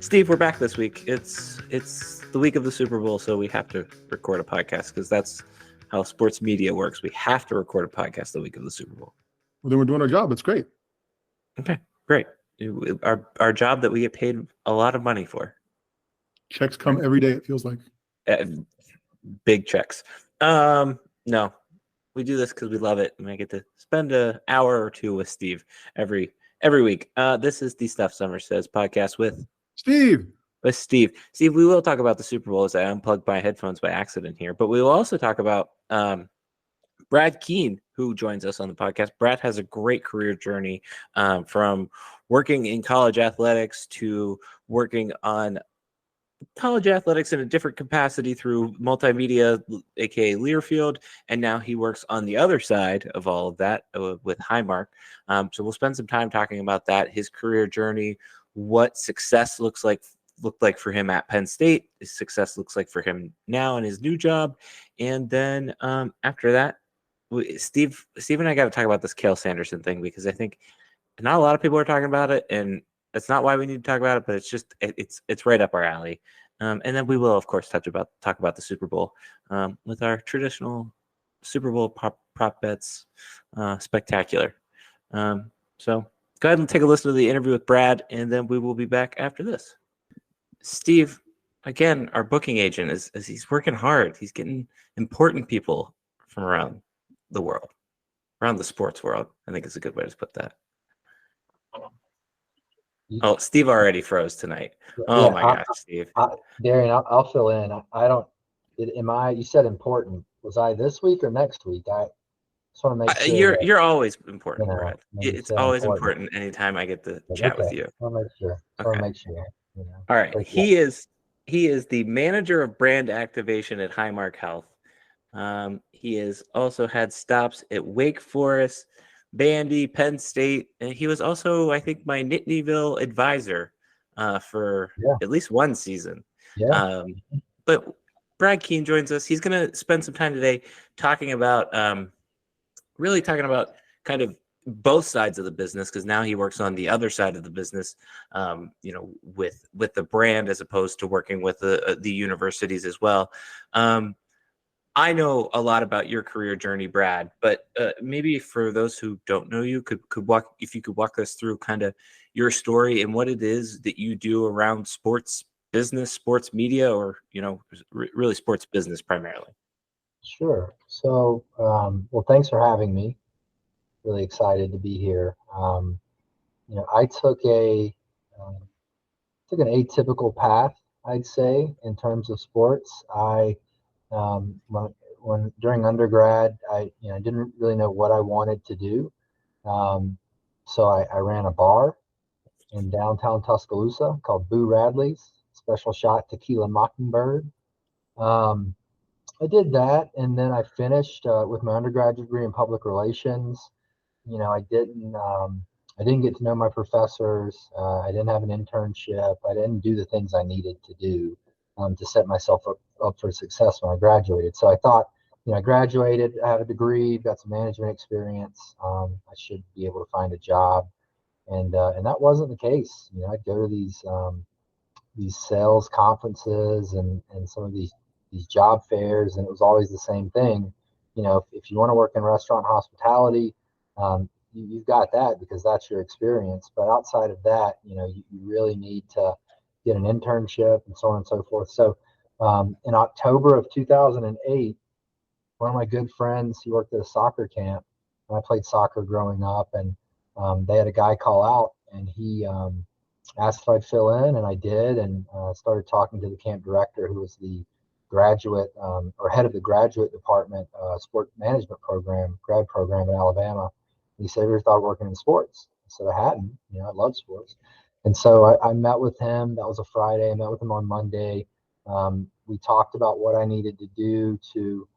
Steve, we're back this week. It's the week of the Super Bowl, so we have to record a podcast because that's how sports media works. We have to record a podcast the week of the Super Bowl. Well, then we're doing our job. It's great. Okay, great. Our job that we get paid a lot of money for. Checks come every day, it feels like. Big checks. No, we do this because we love it, and I get to spend an hour or two with Steve every week. This is the Stuff Summer Says podcast with Steve. Steve, we will talk about the Super Bowl as I unplugged my headphones by accident here, but we will also talk about Brad Keene, who joins us on the podcast. Brad has a great career journey from working in college athletics to working on college athletics in a different capacity through multimedia, aka Learfield, and now he works on the other side of all of that with Highmark. So we'll spend some time talking about that, his career journey, what success looked like for him at Penn State, his success looks like for him now in his new job, and then after that, Steve and I got to talk about this Cael Sanderson thing because I think not a lot of people are talking about it, and that's not why we need to talk about it, but it's just it's right up our alley. And then we will, of course, talk about the Super Bowl with our traditional Super Bowl prop bets spectacular. So go ahead and take a listen to the interview with Brad, and then we will be back after this. Steve, again, our booking agent is he's working hard. He's getting important people from around the world, around the sports world. I think it's a good way to put that. Oh, Steve already froze tonight. Oh, yeah, my gosh, Steve. Darian, I'll fill in. You said important. Was I this week or next week? I just want to make sure. You're always important, Brad. It's always important anytime I get to chat with you. I want to make sure. All right. He is the manager of brand activation at Highmark Health. He has also had stops at Wake Forest, Vandy, Penn State, and he was also, I think, my Nittanyville advisor for at least one season. Yeah. But Brad Keene joins us. He's going to spend some time today talking about kind of both sides of the business, because now he works on the other side of the business, with the brand as opposed to working with the universities as well. I know a lot about your career journey, Brad, but maybe for those who don't know you, if you could walk us through kind of your story and what it is that you do around sports business, sports media, or really sports business primarily. Sure. So, well, thanks for having me. Really excited to be here. I took an atypical path, I'd say, in terms of sports. When during undergrad, I didn't really know what I wanted to do. So I ran a bar in downtown Tuscaloosa called Boo Radley's, Special Shot Tequila Mockingbird. I did that, and then I finished with my undergraduate degree in public relations. I didn't get to know my professors. I didn't have an internship. I didn't do the things I needed to do to set myself up for success when I graduated. So I thought, I graduated, I have a degree, got some management experience. I should be able to find a job, and that wasn't the case. I'd go to these sales conferences and some of these job fairs, and it was always the same thing. If you want to work in restaurant hospitality, you've got that because that's your experience. But outside of that, you really need to get an internship and so on and so forth. So in October of 2008, one of my good friends, he worked at a soccer camp, and I played soccer growing up, and they had a guy call out, and he asked if I'd fill in, and I did, and started talking to the camp director, who was the graduate or head of the graduate department sport management grad program in Alabama. And he said, "Have you ever thought of working in sports?" I said, "I hadn't. I love sports." And so I met with him. That was a Friday. I met with him on Monday. We talked about what I needed to do to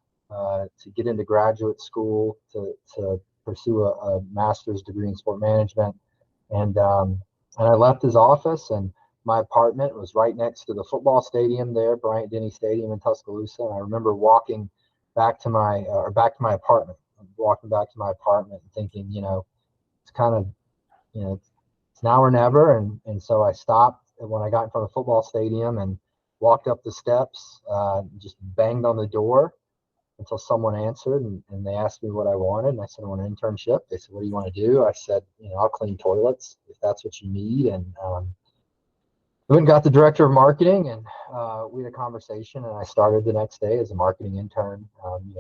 get into graduate school, to pursue a master's degree in sport management. And I left his office, and my apartment was right next to the football stadium there, Bryant-Denny Stadium in Tuscaloosa. And I remember walking back to my apartment, and thinking, it's kind of, it's now or never. And so I stopped when I got in front of the football stadium and walked up the steps, just banged on the door until someone answered, and they asked me what I wanted. And I said, I want an internship. They said, what do you want to do? I said, I'll clean toilets if that's what you need. And I went and got the director of marketing, and we had a conversation, and I started the next day as a marketing intern,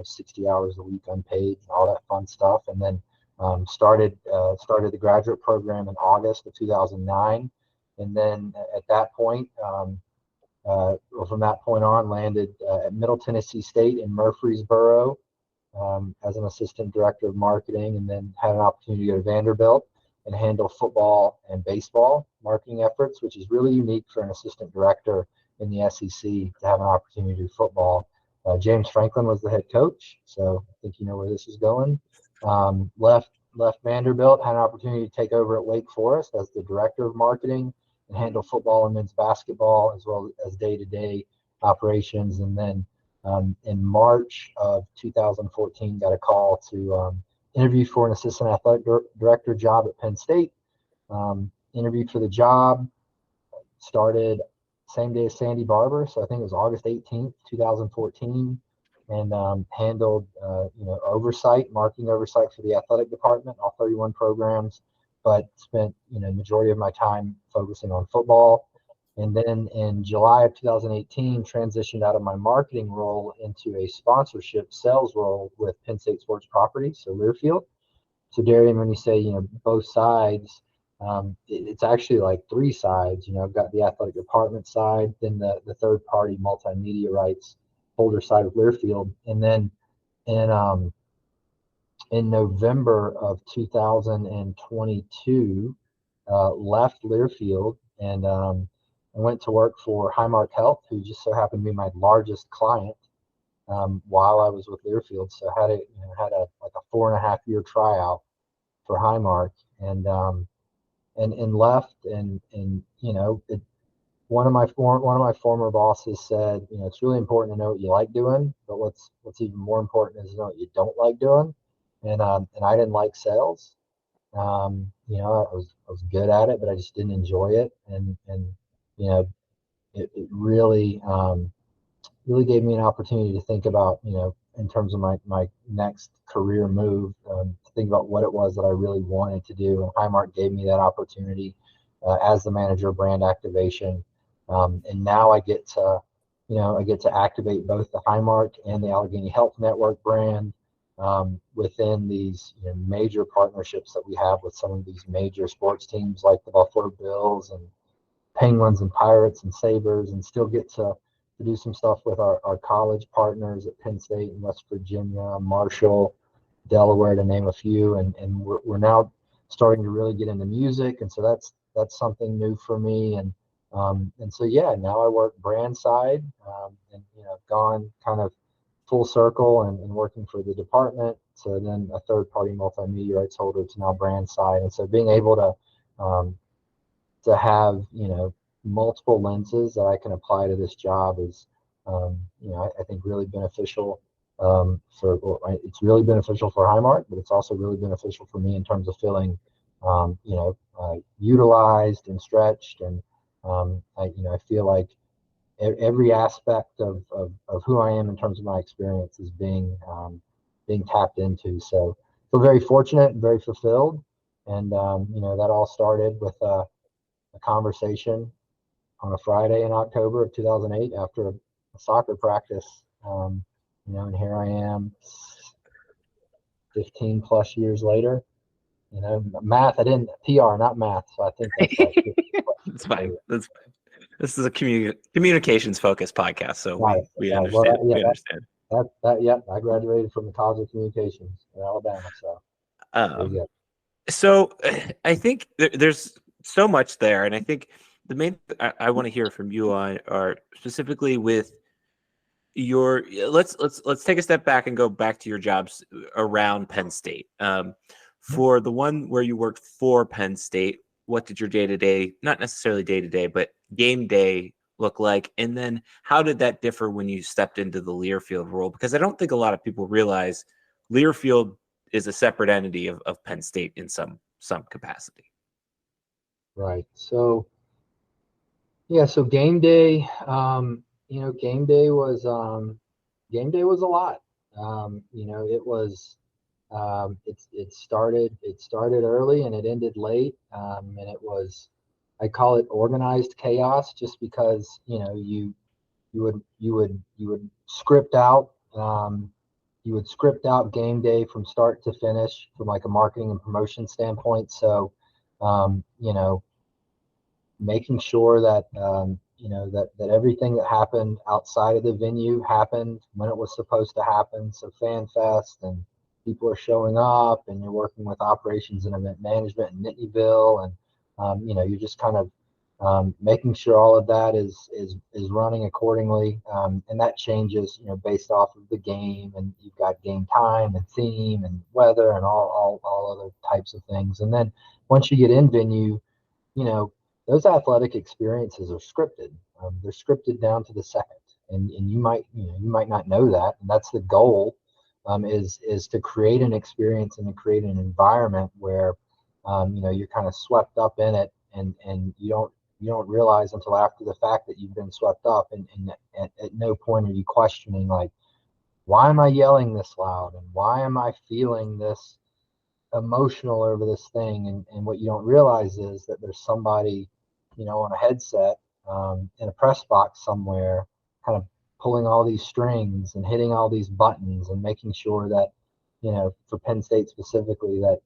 60 hours a week unpaid, all that fun stuff. And then started the graduate program in August of 2009. And then at that point, from that point on, landed at Middle Tennessee State in Murfreesboro as an assistant director of marketing, and then had an opportunity to go to Vanderbilt and handle football and baseball marketing efforts, which is really unique for an assistant director in the SEC to have an opportunity to do football. James Franklin was the head coach, so I think you know where this is going. Left Vanderbilt, had an opportunity to take over at Wake Forest as the director of marketing and handle football and men's basketball as well as day-to-day operations. And then in March of 2014, got a call to interview for an assistant athletic director job at Penn State. Interviewed for the job, started same day as Sandy Barber, so I think it was August 18th, 2014, and handled marketing oversight for the athletic department, all 31 programs, but spent majority of my time focusing on football. And then in July of 2018, transitioned out of my marketing role into a sponsorship sales role with Penn State Sports Properties, so Learfield. So Darian, when you say both sides, it's actually like three sides. I've got the athletic department side, then the third party multimedia rights holder side of Learfield, and then in November of 2022, left Learfield and I went to work for Highmark Health, who just so happened to be my largest client while I was with Learfield. So I had a 4.5-year tryout for Highmark, and left, and one of my former bosses said, it's really important to know what you like doing, but what's even more important is to know what you don't like doing. And I didn't like sales. I was good at it, but I just didn't enjoy it. And it really really gave me an opportunity to think about, in terms of my next career move, to think about what it was that I really wanted to do. And Highmark gave me that opportunity as the manager of brand activation. And now I get to activate both the Highmark and the Allegheny Health Network brand within these major partnerships that we have with some of these major sports teams like the Buffalo Bills and Penguins and Pirates and Sabres, and still get to do some stuff with our college partners at Penn State and West Virginia, Marshall, Delaware, to name a few. And we're now starting to really get into music, and so that's something new for me. And so now I work brand side, and I've gone kind of full circle and working for the department, so then a third party multimedia rights holder to now brand side. And so being able to have multiple lenses that I can apply to this job is I think really beneficial. It's really beneficial for Highmark, but it's also really beneficial for me in terms of feeling utilized and stretched. And I feel like every aspect of who I am in terms of my experience is being tapped into. So I feel very fortunate and very fulfilled. And that all started with a conversation on a Friday in October of 2008 after a soccer practice. And here I am 15 plus years later. Math, I didn't PR, not math. So I think that's like That's fine. That's fine. This is a communications focused podcast, so we understand. Well, we understand. I graduated from the College of Communications in Alabama. So there you go. So I think there's so much there, and I think the main I want to hear from you on are specifically with your. Let's take a step back and go back to your jobs around Penn State. For the one where you worked for Penn State, what did your day-to-day, not necessarily day-to-day, but game day look like? And then how did that differ when you stepped into the Learfield role? Because I don't think a lot of people realize Learfield is a separate entity of Penn State in some capacity. Right. So Yeah, so game day, game day was a lot. It was it started early and it ended late, and it was, I call it organized chaos, just because you would script out game day from start to finish from like a marketing and promotion standpoint. So um, you know making sure that that everything that happened outside of the venue happened when it was supposed to happen. So Fan Fest, and people are showing up, and you're working with operations and event management in Nittanyville, and you're just kind of making sure all of that is running accordingly, and that changes based off of the game, and you've got game time and theme and weather and all other types of things. And then once you get in venue, you know, those athletic experiences are scripted. They're scripted down to the second, and you might not know that, and that's the goal, is to create an experience and to create an environment where you're kind of swept up in it, and you don't realize until after the fact that you've been swept up, and at no point are you questioning, like, why am I yelling this loud, and why am I feeling this emotional over this thing. And what you don't realize is that there's somebody on a headset, in a press box somewhere, kind of pulling all these strings and hitting all these buttons and making sure that for Penn State specifically, that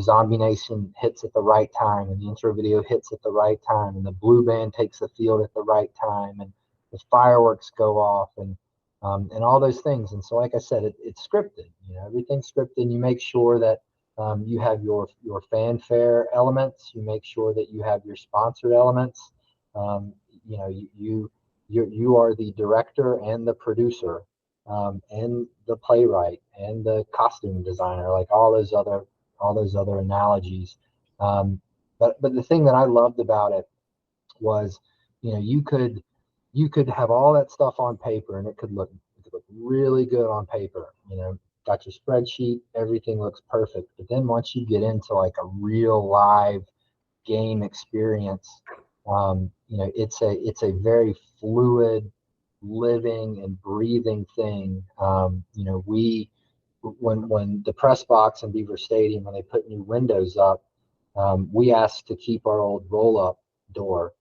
Zombie Nation hits at the right time, and the intro video hits at the right time, and the blue band takes the field at the right time, and the fireworks go off, and all those things. And so, like I said, it's scripted. Everything's scripted. And you make sure that you have your fanfare elements. You make sure that you have your sponsored elements. Um, you are the director and the producer, and the playwright and the costume designer, like all those other analogies. But the thing that I loved about it was, you could have all that stuff on paper, and it could look really good on paper. Got your spreadsheet, everything looks perfect. But then once you get into like a real live game experience, it's a very fluid, living and breathing thing. We when the press box in Beaver Stadium, when they put new windows up, we asked to keep our old roll-up door,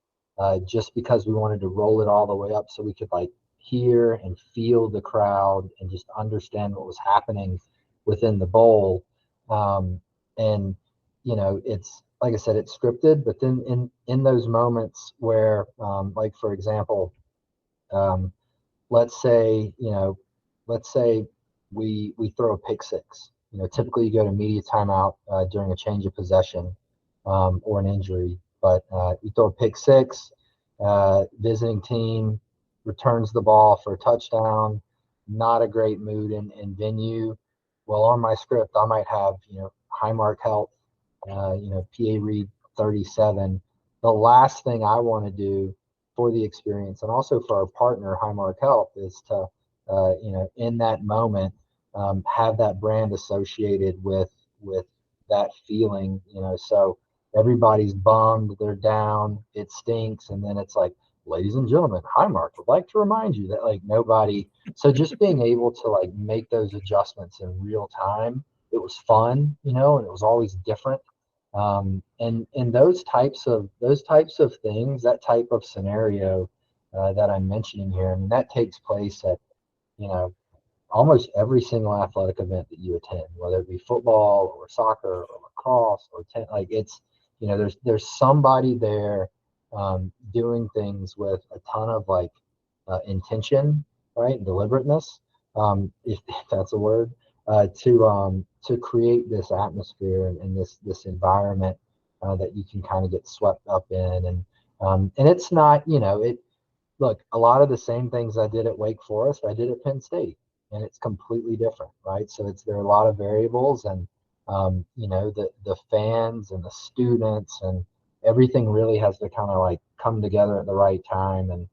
just because we wanted to roll it all the way up so we could like hear and feel the crowd and just understand what was happening within the bowl. And it's like I said, it's scripted, but then in those moments where, like for example, um, let's say we throw a pick six. Typically you go to media timeout during a change of possession, or an injury, but you throw a pick six. Visiting team returns the ball for a touchdown. Not a great mood in venue. Well, on my script, I might have Highmark Health, PA read 37. The last thing I want to do for the experience, and also for our partner Highmark Health, is to in that moment, have that brand associated with that feeling. So everybody's bummed, they're down, it stinks, and then it's like, ladies and gentlemen, Highmark would like to remind you that, like, nobody. So just being able to like make those adjustments in real time, it was fun, and it was always different. And those types of things, that type of scenario, that I'm mentioning here, I mean, that takes place at you know almost every single athletic event that you attend, whether it be football or soccer or lacrosse or like, it's there's somebody there, doing things with a ton of like, intention, right, deliberateness, if that's a word, to create this atmosphere, and this environment, that you can kind of get swept up in. And it's not, it look, a lot of the same things I did at Wake Forest, I did at Penn State, and it's completely different, right? So there are a lot of variables, and the fans and the students and everything really has to kind of like come together at the right time. And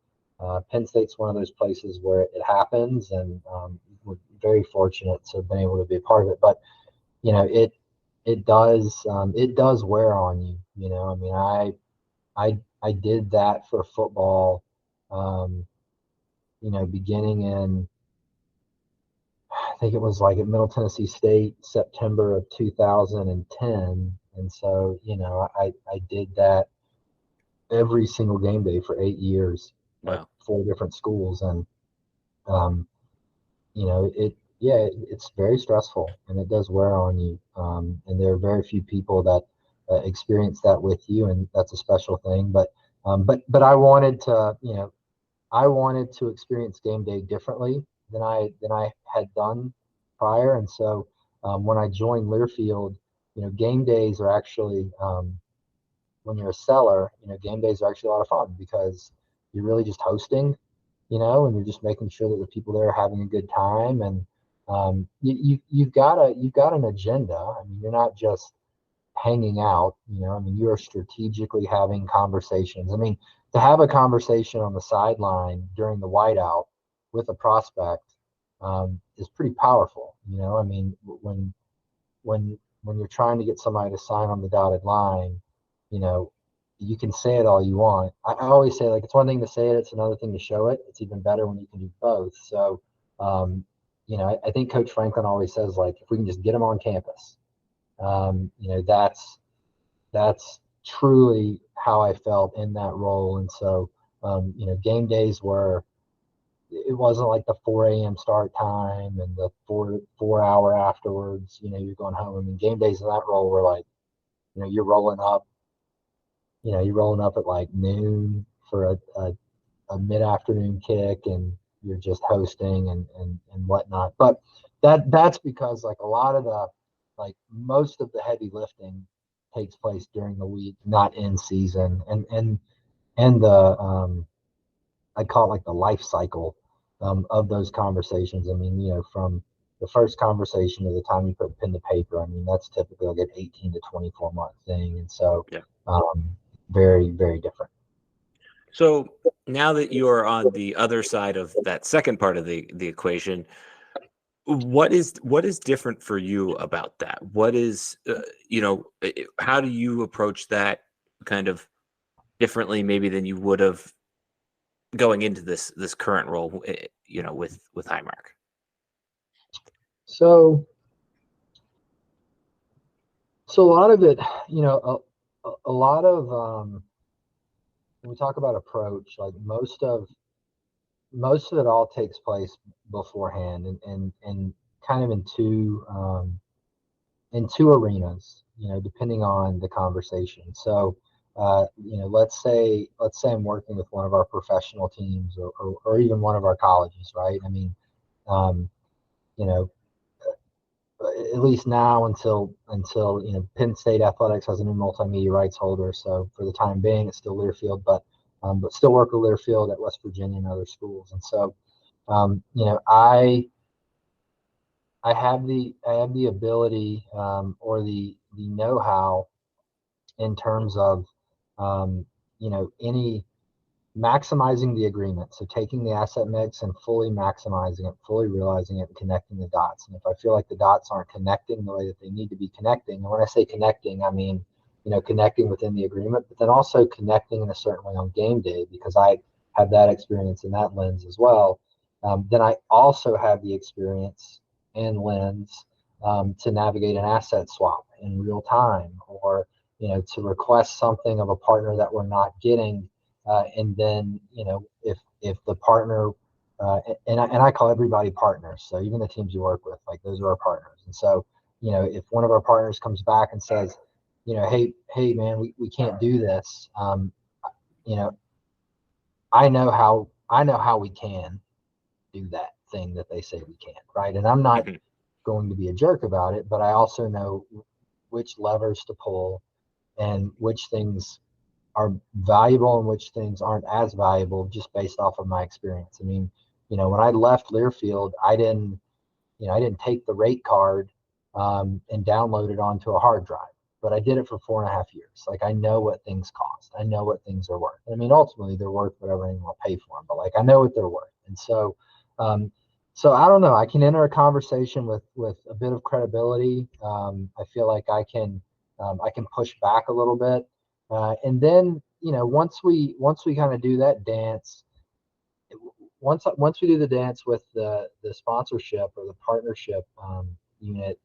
Penn State's one of those places where it happens, and we're very fortunate to have been able to be a part of it. But it does wear on you. I mean, I did that for football, beginning in, I think it was like at Middle Tennessee State, September of 2010. And so, I did that every single game day for 8 years at Wow. 4 different schools. And, it's very stressful and it does wear on you. And there are very few people that experience that with you. And that's a special thing. But I wanted to experience game day differently than I had done prior. And so when I joined Learfield, game days are actually, when you're a seller, game days are actually a lot of fun because you're really just hosting, and you're just making sure that the people there are having a good time. And you've got an agenda. I mean, you're not just hanging out, I mean, you're strategically having conversations. I mean, to have a conversation on the sideline during the whiteout with a prospect is pretty powerful. I mean, when you're trying to get somebody to sign on the dotted line, you can say it all you want. I always say, like, it's one thing to say it, it's another thing to show it. It's even better when you can do both. So, I think Coach Franklin always says, like, if we can just get them on campus, that's truly how I felt in that role. And so, game days it wasn't like the 4 a.m. start time and the 4 hour afterwards, you're going home. I mean, game days in that role were like, you're rolling up at like noon for a mid-afternoon kick, and you're just hosting and whatnot. But that's because, like, most of the heavy lifting takes place during the week, not in season. And the I call it like the life cycle of those conversations. I mean, from the first conversation to the time you put pen to paper, I mean, that's typically like an 18 to 24 month thing. And so, Yeah. very, very different. So now that you're on the other side of that second part of the equation, what is different for you about that? What is, how do you approach that kind of differently maybe than you would have going into this current role, with Highmark? So a lot of it, a lot of, when we talk about approach, like most of it all takes place beforehand and kind of in two arenas, depending on the conversation. So, let's say I'm working with one of our professional teams or even one of our colleges, right? I mean, um, you know, at least now until Penn State Athletics has a new multimedia rights holder. So for the time being, it's still Learfield, but still work with Learfield at West Virginia and other schools. And so, I have the ability or the know-how in terms of any maximizing the agreement. So taking the asset mix and fully maximizing it, fully realizing it, and connecting the dots. And if I feel like the dots aren't connecting the way that they need to be connecting, and when I say connecting, I mean, connecting within the agreement, but then also connecting in a certain way on game day, because I have that experience in that lens as well. Then I also have the experience and lens to navigate an asset swap in real time, or to request something of a partner that we're not getting. And then, if the partner, and I call everybody partners. So even the teams you work with, like, those are our partners. And so, if one of our partners comes back and says, hey man, we can't do this. I know how we can do that thing that they say we can't. Right. And I'm not going to be a jerk about it, but I also know which levers to pull and which things are valuable and which things aren't as valuable, just based off of my experience. I mean, when I left Learfield, I didn't take the rate card and download it onto a hard drive, but I did it for 4.5 years. Like, I know what things cost. I know what things are worth. I mean, ultimately they're worth whatever anyone will pay for them, but, like, I know what they're worth. And so, I don't know, I can enter a conversation with a bit of credibility. I feel like I can push back a little bit. And then, once we kind of do that dance, once we do the dance with the sponsorship or the partnership unit,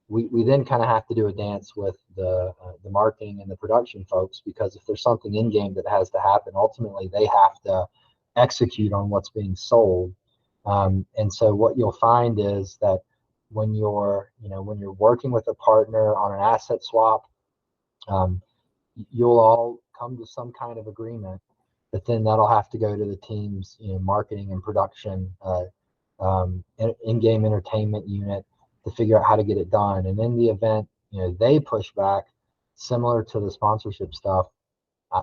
we then kind of have to do a dance with the marketing and the production folks, because if there's something in game that has to happen, ultimately they have to execute on what's being sold. And so what you'll find is that when you're working with a partner on an asset swap, you'll all come to some kind of agreement, but then that'll have to go to the team's marketing and production in-game entertainment unit to figure out how to get it done. And in the event they push back, similar to the sponsorship stuff,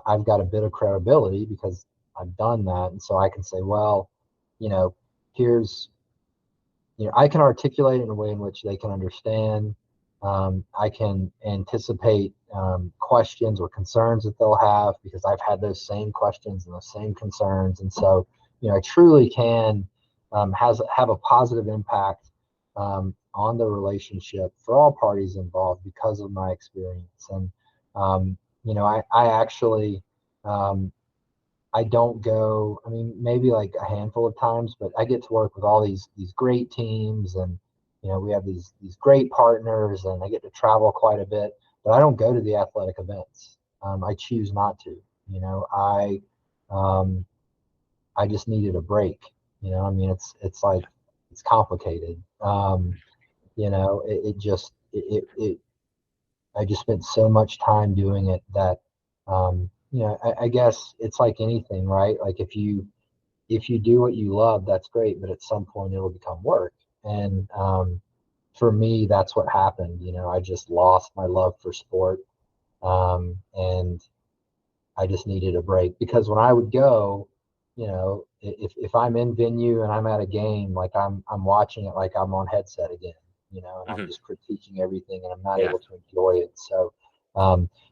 I've got a bit of credibility because I've done that, and so I can say, well, here's I can articulate it in a way in which they can understand. I can anticipate questions or concerns that they'll have, because I've had those same questions and those same concerns. And so, I truly can have a positive impact on the relationship for all parties involved because of my experience. And, I actually, I don't go, maybe like a handful of times, but I get to work with all these great teams, and, we have these great partners, and I get to travel quite a bit, but I don't go to the athletic events. I choose not to. I just needed a break. It's like, it's complicated. I just spent so much time doing it that, I guess it's like anything, right? Like if you do what you love, that's great, but at some point it'll become work. And for me, that's what happened. I just lost my love for sport, and I just needed a break, because when I would go, if I'm in venue and I'm at a game, like I'm watching it like I'm on headset again, and I'm just critiquing everything, and I'm not able to enjoy it. So,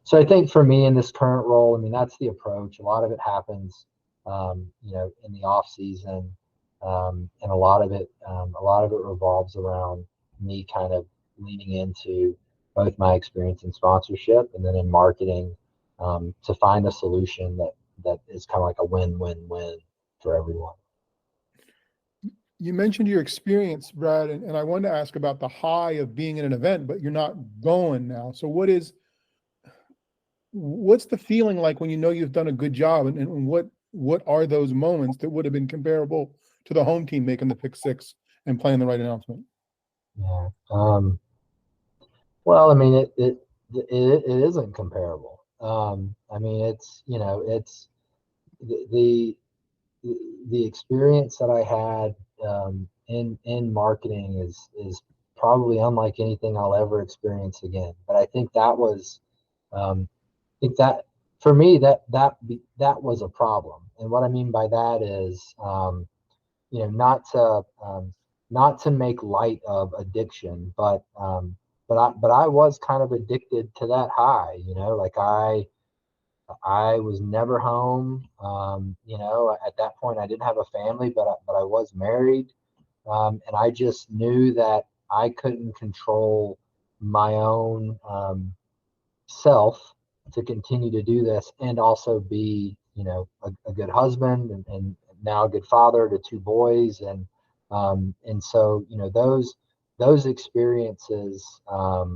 so I think for me in this current role, that's the approach. A lot of it happens, in the off season, and a lot of it revolves around me kind of leaning into both my experience in sponsorship and then in marketing, to find a solution that is kind of like a win-win-win for everyone. You mentioned your experience, Brad, and I wanted to ask about the high of being in an event, but you're not going now. So what's the feeling like when you've done a good job, and what are those moments that would have been comparable to the home team making the pick six and playing the right announcement? Yeah. Well, it isn't comparable. It's it's the experience that I had in marketing is probably unlike anything I'll ever experience again. But I think that was, I think that for me that was a problem. And what I mean by that is, not to make light of addiction, but I was kind of addicted to that high. Like I was never home. At that point I didn't have a family, but I was married. And I just knew that I couldn't control my own self to continue to do this and also be, a good husband, and now a good father to two boys. And so, those experiences, are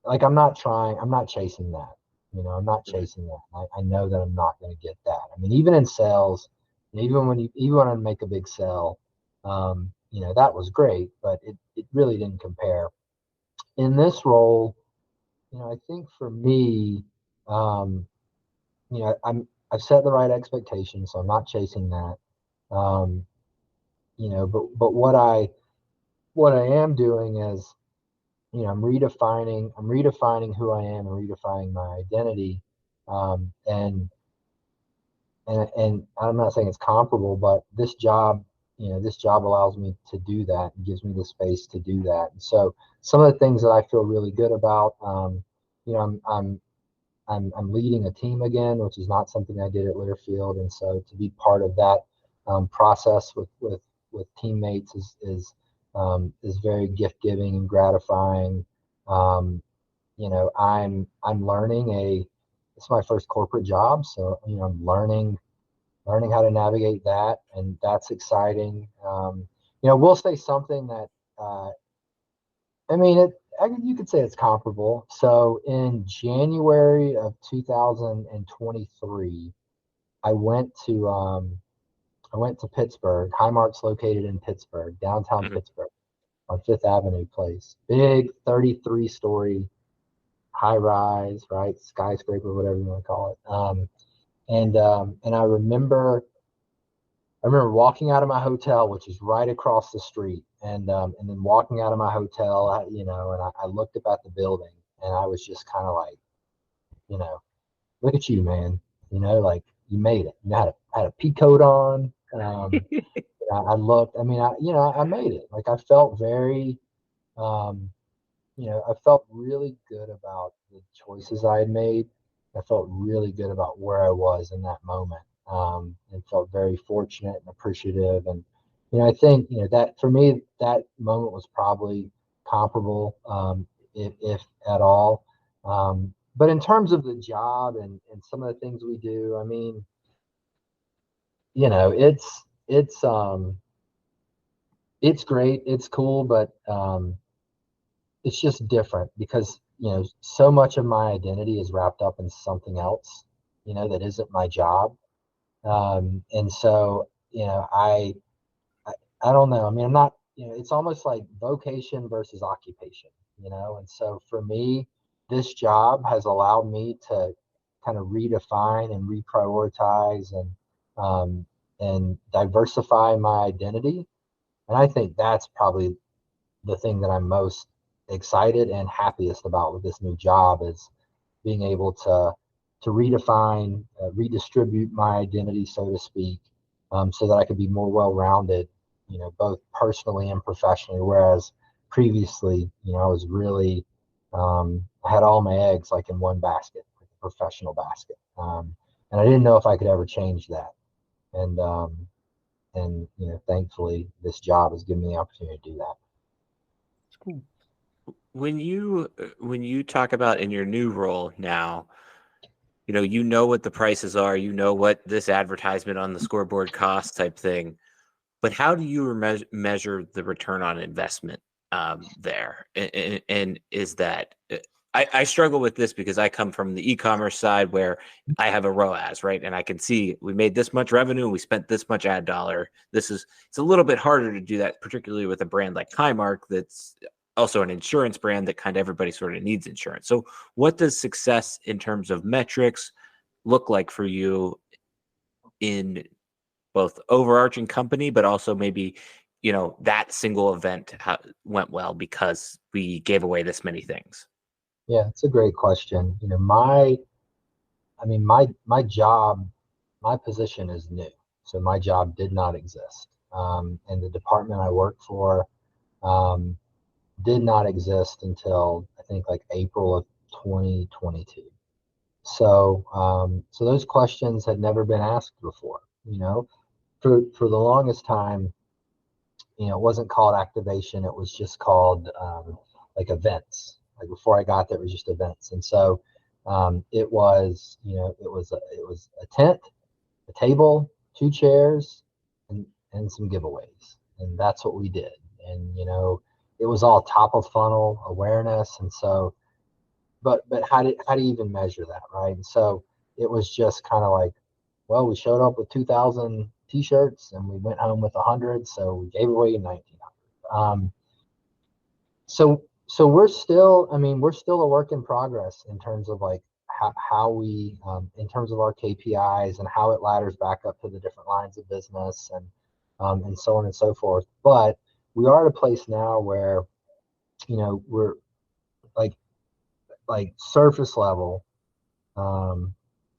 like, I'm not chasing that. I'm not chasing that. I know that I'm not going to get that. Even in sales, even when I make a big sale, that was great, but it really didn't compare. In this role, I think for me, I've set the right expectations, so I'm not chasing that. But what I am doing is, I'm redefining who I am and redefining my identity. And I'm not saying it's comparable, but this job allows me to do that and gives me the space to do that. And so some of the things that I feel really good about, I'm leading a team again, which is not something I did at Learfield. And so to be part of that process with teammates is very gift giving and gratifying. I'm learning it's my first corporate job. So, I'm learning how to navigate that, and that's exciting. We'll say something that, you could say it's comparable. So in January of 2023, I went to Pittsburgh. Highmark's located in Pittsburgh, downtown Mhm. Pittsburgh, on Fifth Avenue place. Big 33-story high rise, right? Skyscraper, whatever you want to call it. And I remember walking out of my hotel, which is right across the street, and then walking out of my hotel, and I looked up at the building, and I was just kind of like, look at you, man. Like, you made it. You had a pea coat on. I looked. I made it. Like, I felt very, um, I felt really good about the choices I had made. I felt really good about where I was in that moment, and felt very fortunate and appreciative. And, I think, that for me, that moment was probably comparable, if at all. But in terms of the job and some of the things we do, it's great. It's cool, but, it's just different because, so much of my identity is wrapped up in something else, that isn't my job. And so, I don't know. I'm not, it's almost like vocation versus occupation, and so for me, this job has allowed me to kind of redefine and reprioritize and diversify my identity. And I think that's probably the thing that I'm most excited and happiest about with this new job, is being able to redefine, redistribute my identity, so to speak, so that I could be more well-rounded, both personally and professionally. Whereas previously, I was really, I had all my eggs like in one basket, like a professional basket, and I didn't know if I could ever change that. And thankfully, this job has given me the opportunity to do that. It's cool. When you talk about in your new role now, what the prices are, what this advertisement on the scoreboard costs type thing, but how do you measure the return on investment there? And is that I struggle with this because I come from the e-commerce side where I have a ROAS, right? And I can see we made this much revenue, we spent this much ad dollar. It's a little bit harder to do that, particularly with a brand like Highmark that's also an insurance brand that kind of everybody sort of needs insurance. So what does success in terms of metrics look like for you in both overarching company, but also maybe, that single event went well because we gave away this many things? Yeah, it's a great question. My job, my position is new. So my job did not exist. And the department I work for, um, did not exist until I think like April of 2022. So those questions had never been asked before. For the longest time, it wasn't called activation. It was just called, like, events. Like, before I got there, it was just events. And so, it was a tent, a table, two chairs, and some giveaways. And that's what we did. And, it was all top of funnel awareness. And so, but how do you even measure that, right? And so it was just kind of like, well, we showed up with 2,000 t-shirts and we went home with 100, so we gave away 1,900. So we're still a work in progress in terms of like how we, in terms of our KPIs and how it ladders back up to the different lines of business, and so on and so forth. But we are at a place now where, we're like surface level, um,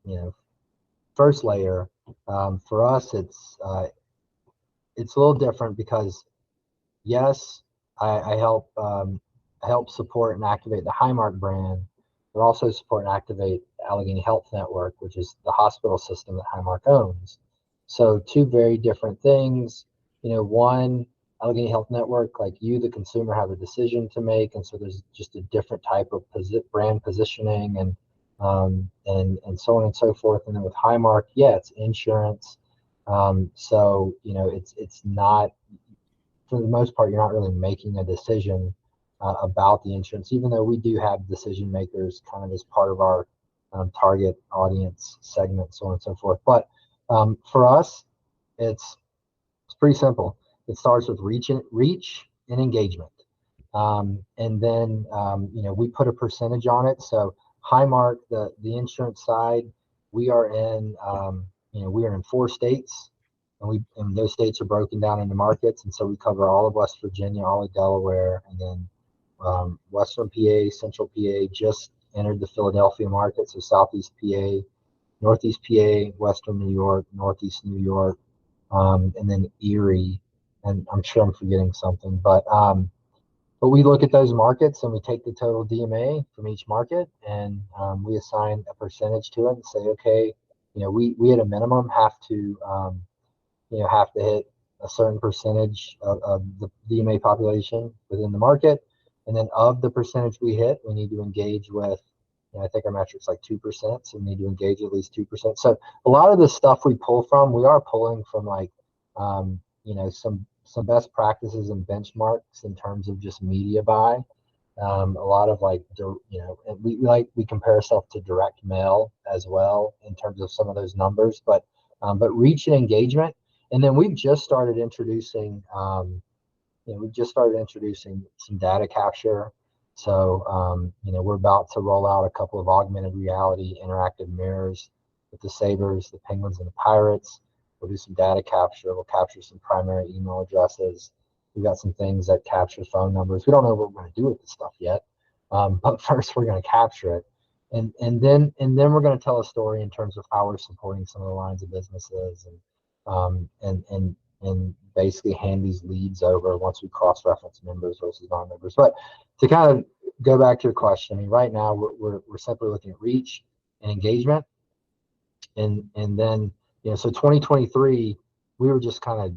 you know, first layer. For us, it's a little different because, yes, I help support and activate the Highmark brand, but also support and activate the Allegheny Health Network, which is the hospital system that Highmark owns. So two very different things. One, Allegheny Health Network, like you, the consumer, have a decision to make, and so there's just a different type of brand positioning and so on and so forth. And then with Highmark, yeah, it's insurance. So it's not, for the most part, you're not really making a decision about the insurance, even though we do have decision makers kind of as part of our target audience segment, so on and so forth. But for us, it's pretty simple. It starts with reach and engagement. And then, we put a percentage on it. So Highmark, the insurance side, we are in, we are in 4 states, and those states are broken down into markets. And so we cover all of West Virginia, all of Delaware, and then Western PA, Central PA, just entered the Philadelphia market. So Southeast PA, Northeast PA, Western New York, Northeast New York, and then Erie. And I'm sure I'm forgetting something, but we look at those markets and we take the total DMA from each market, and we assign a percentage to it and say, okay, we at a minimum have to hit a certain percentage of the DMA population within the market. And then of the percentage we hit, we need to engage with, I think our metric's like 2%. So we need to engage at least 2%. So a lot of the stuff we pull from, we are pulling from like, some best practices and benchmarks in terms of just media buy. A lot of like, we compare ourselves to direct mail as well in terms of some of those numbers, but reach and engagement. And then we've just started introducing, some data capture. So, we're about to roll out a couple of augmented reality interactive mirrors with the Sabres, the Penguins, and the Pirates. We'll do some data capture. We'll capture some primary email addresses. We've got some things that capture phone numbers. We don't know what we're going to do with this stuff yet, but first we're going to capture it, and then we're going to tell a story in terms of how we're supporting some of the lines of businesses, and basically hand these leads over once we cross-reference members versus non-members. But to kind of go back to your question, I mean, right now we're simply looking at reach and engagement, and then. So 2023, we were just kind of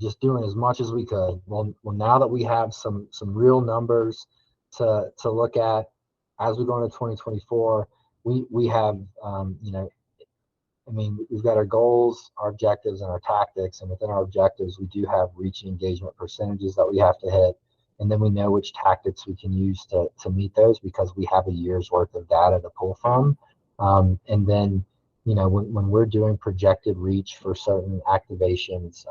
just doing as much as we could. Well, now that we have some real numbers to look at as we go into 2024, we have, we've got our goals, our objectives, and our tactics. And within our objectives, we do have reach and engagement percentages that we have to hit. And then we know which tactics we can use to meet those, because we have a year's worth of data to pull from. And then, when we're doing projected reach for certain activations,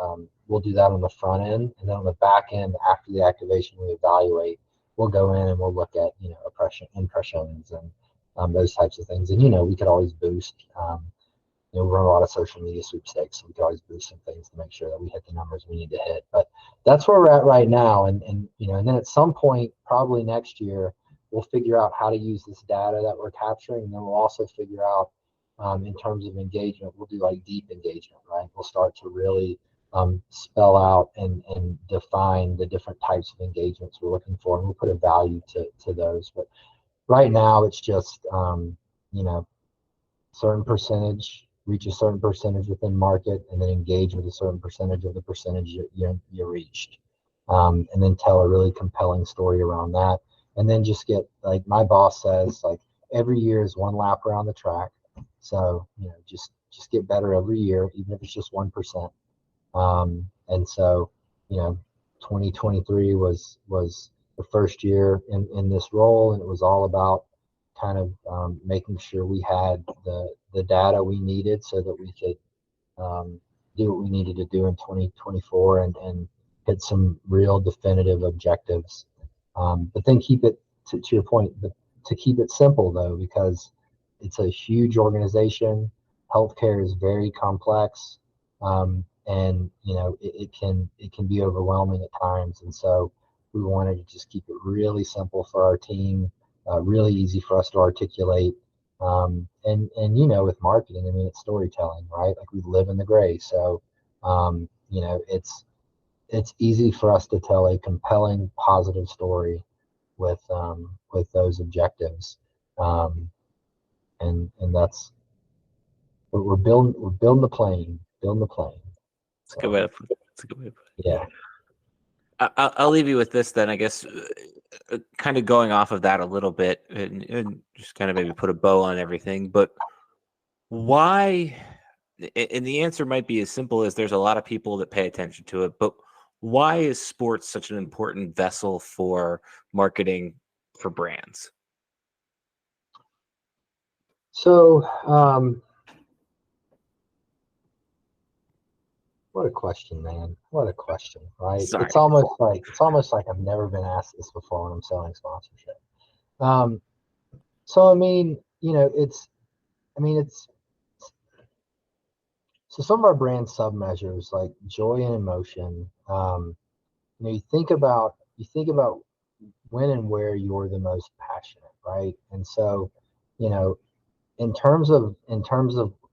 we'll do that on the front end, and then on the back end, after the activation, we evaluate. We'll go in and we'll look at impressions and those types of things. And we could always boost. We run a lot of social media sweepstakes, so we can always boost some things to make sure that we hit the numbers we need to hit. But that's where we're at right now, and then at some point, probably next year, we'll figure out how to use this data that we're capturing, and then we'll also figure out. In terms of engagement, we'll do like deep engagement, right? We'll start to really spell out and define the different types of engagements we're looking for, and we'll put a value to those. But right now, it's just, certain percentage, reach a certain percentage within market, and then engage with a certain percentage of the percentage you reached. And then tell a really compelling story around that. And then just get, like my boss says, like every year is one lap around the track. So, just get better every year, even if it's just 1%. And so, 2023 was the first year in this role, and it was all about kind of making sure we had the data we needed so that we could do what we needed to do in 2024 and hit some real definitive objectives. But then keep it, to your point, to keep it simple though, because it's a huge organization. Healthcare is very complex, and it can be overwhelming at times. And so we wanted to just keep it really simple for our team, really easy for us to articulate. And with marketing, it's storytelling, right? Like we live in the gray, so it's easy for us to tell a compelling, positive story with those objectives. And that's what we're building. We're building the plane. It's a good way to put it. Yeah. I'll leave you with this then. I guess kind of going off of that a little bit and just kind of maybe put a bow on everything, but why? And the answer might be as simple as there's a lot of people that pay attention to it, but why is sports such an important vessel for marketing for brands? So, what a question, man. What a question, right? Sorry. It's almost like I've never been asked this before when I'm selling sponsorship. So I mean, it's so some of our brand sub measures like joy and emotion. You think about when and where you're the most passionate, right? And so, you know, in terms of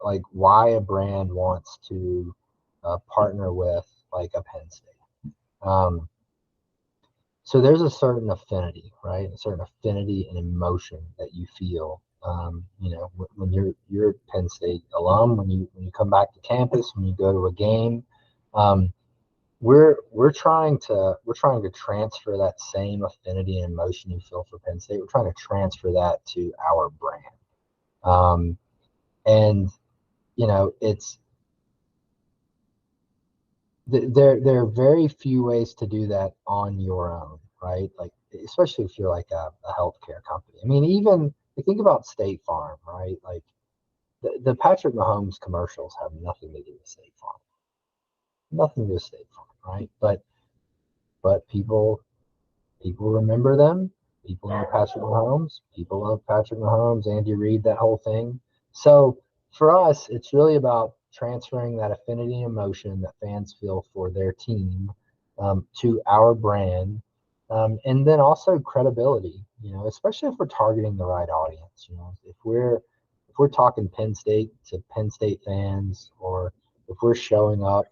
like why a brand wants to partner with like a Penn State. So there's a certain affinity, right? A certain affinity and emotion that you feel. When you're a Penn State alum, when you come back to campus, when you go to a game, we're trying to transfer that same affinity and emotion you feel for Penn State. We're trying to transfer that to our brand, and it's there are very few ways to do that on your own, right? Like, especially if you're like a healthcare company. I mean, even think about State Farm, right? Like the Patrick Mahomes commercials have nothing to do with State Farm, nothing to do with State Farm, right? But people remember them. People know Patrick Mahomes. People love Patrick Mahomes, Andy Reid, that whole thing. So for us, it's really about transferring that affinity and emotion that fans feel for their team to our brand, and then also credibility. Especially if we're targeting the right audience. If we're talking Penn State to Penn State fans, or if we're showing up,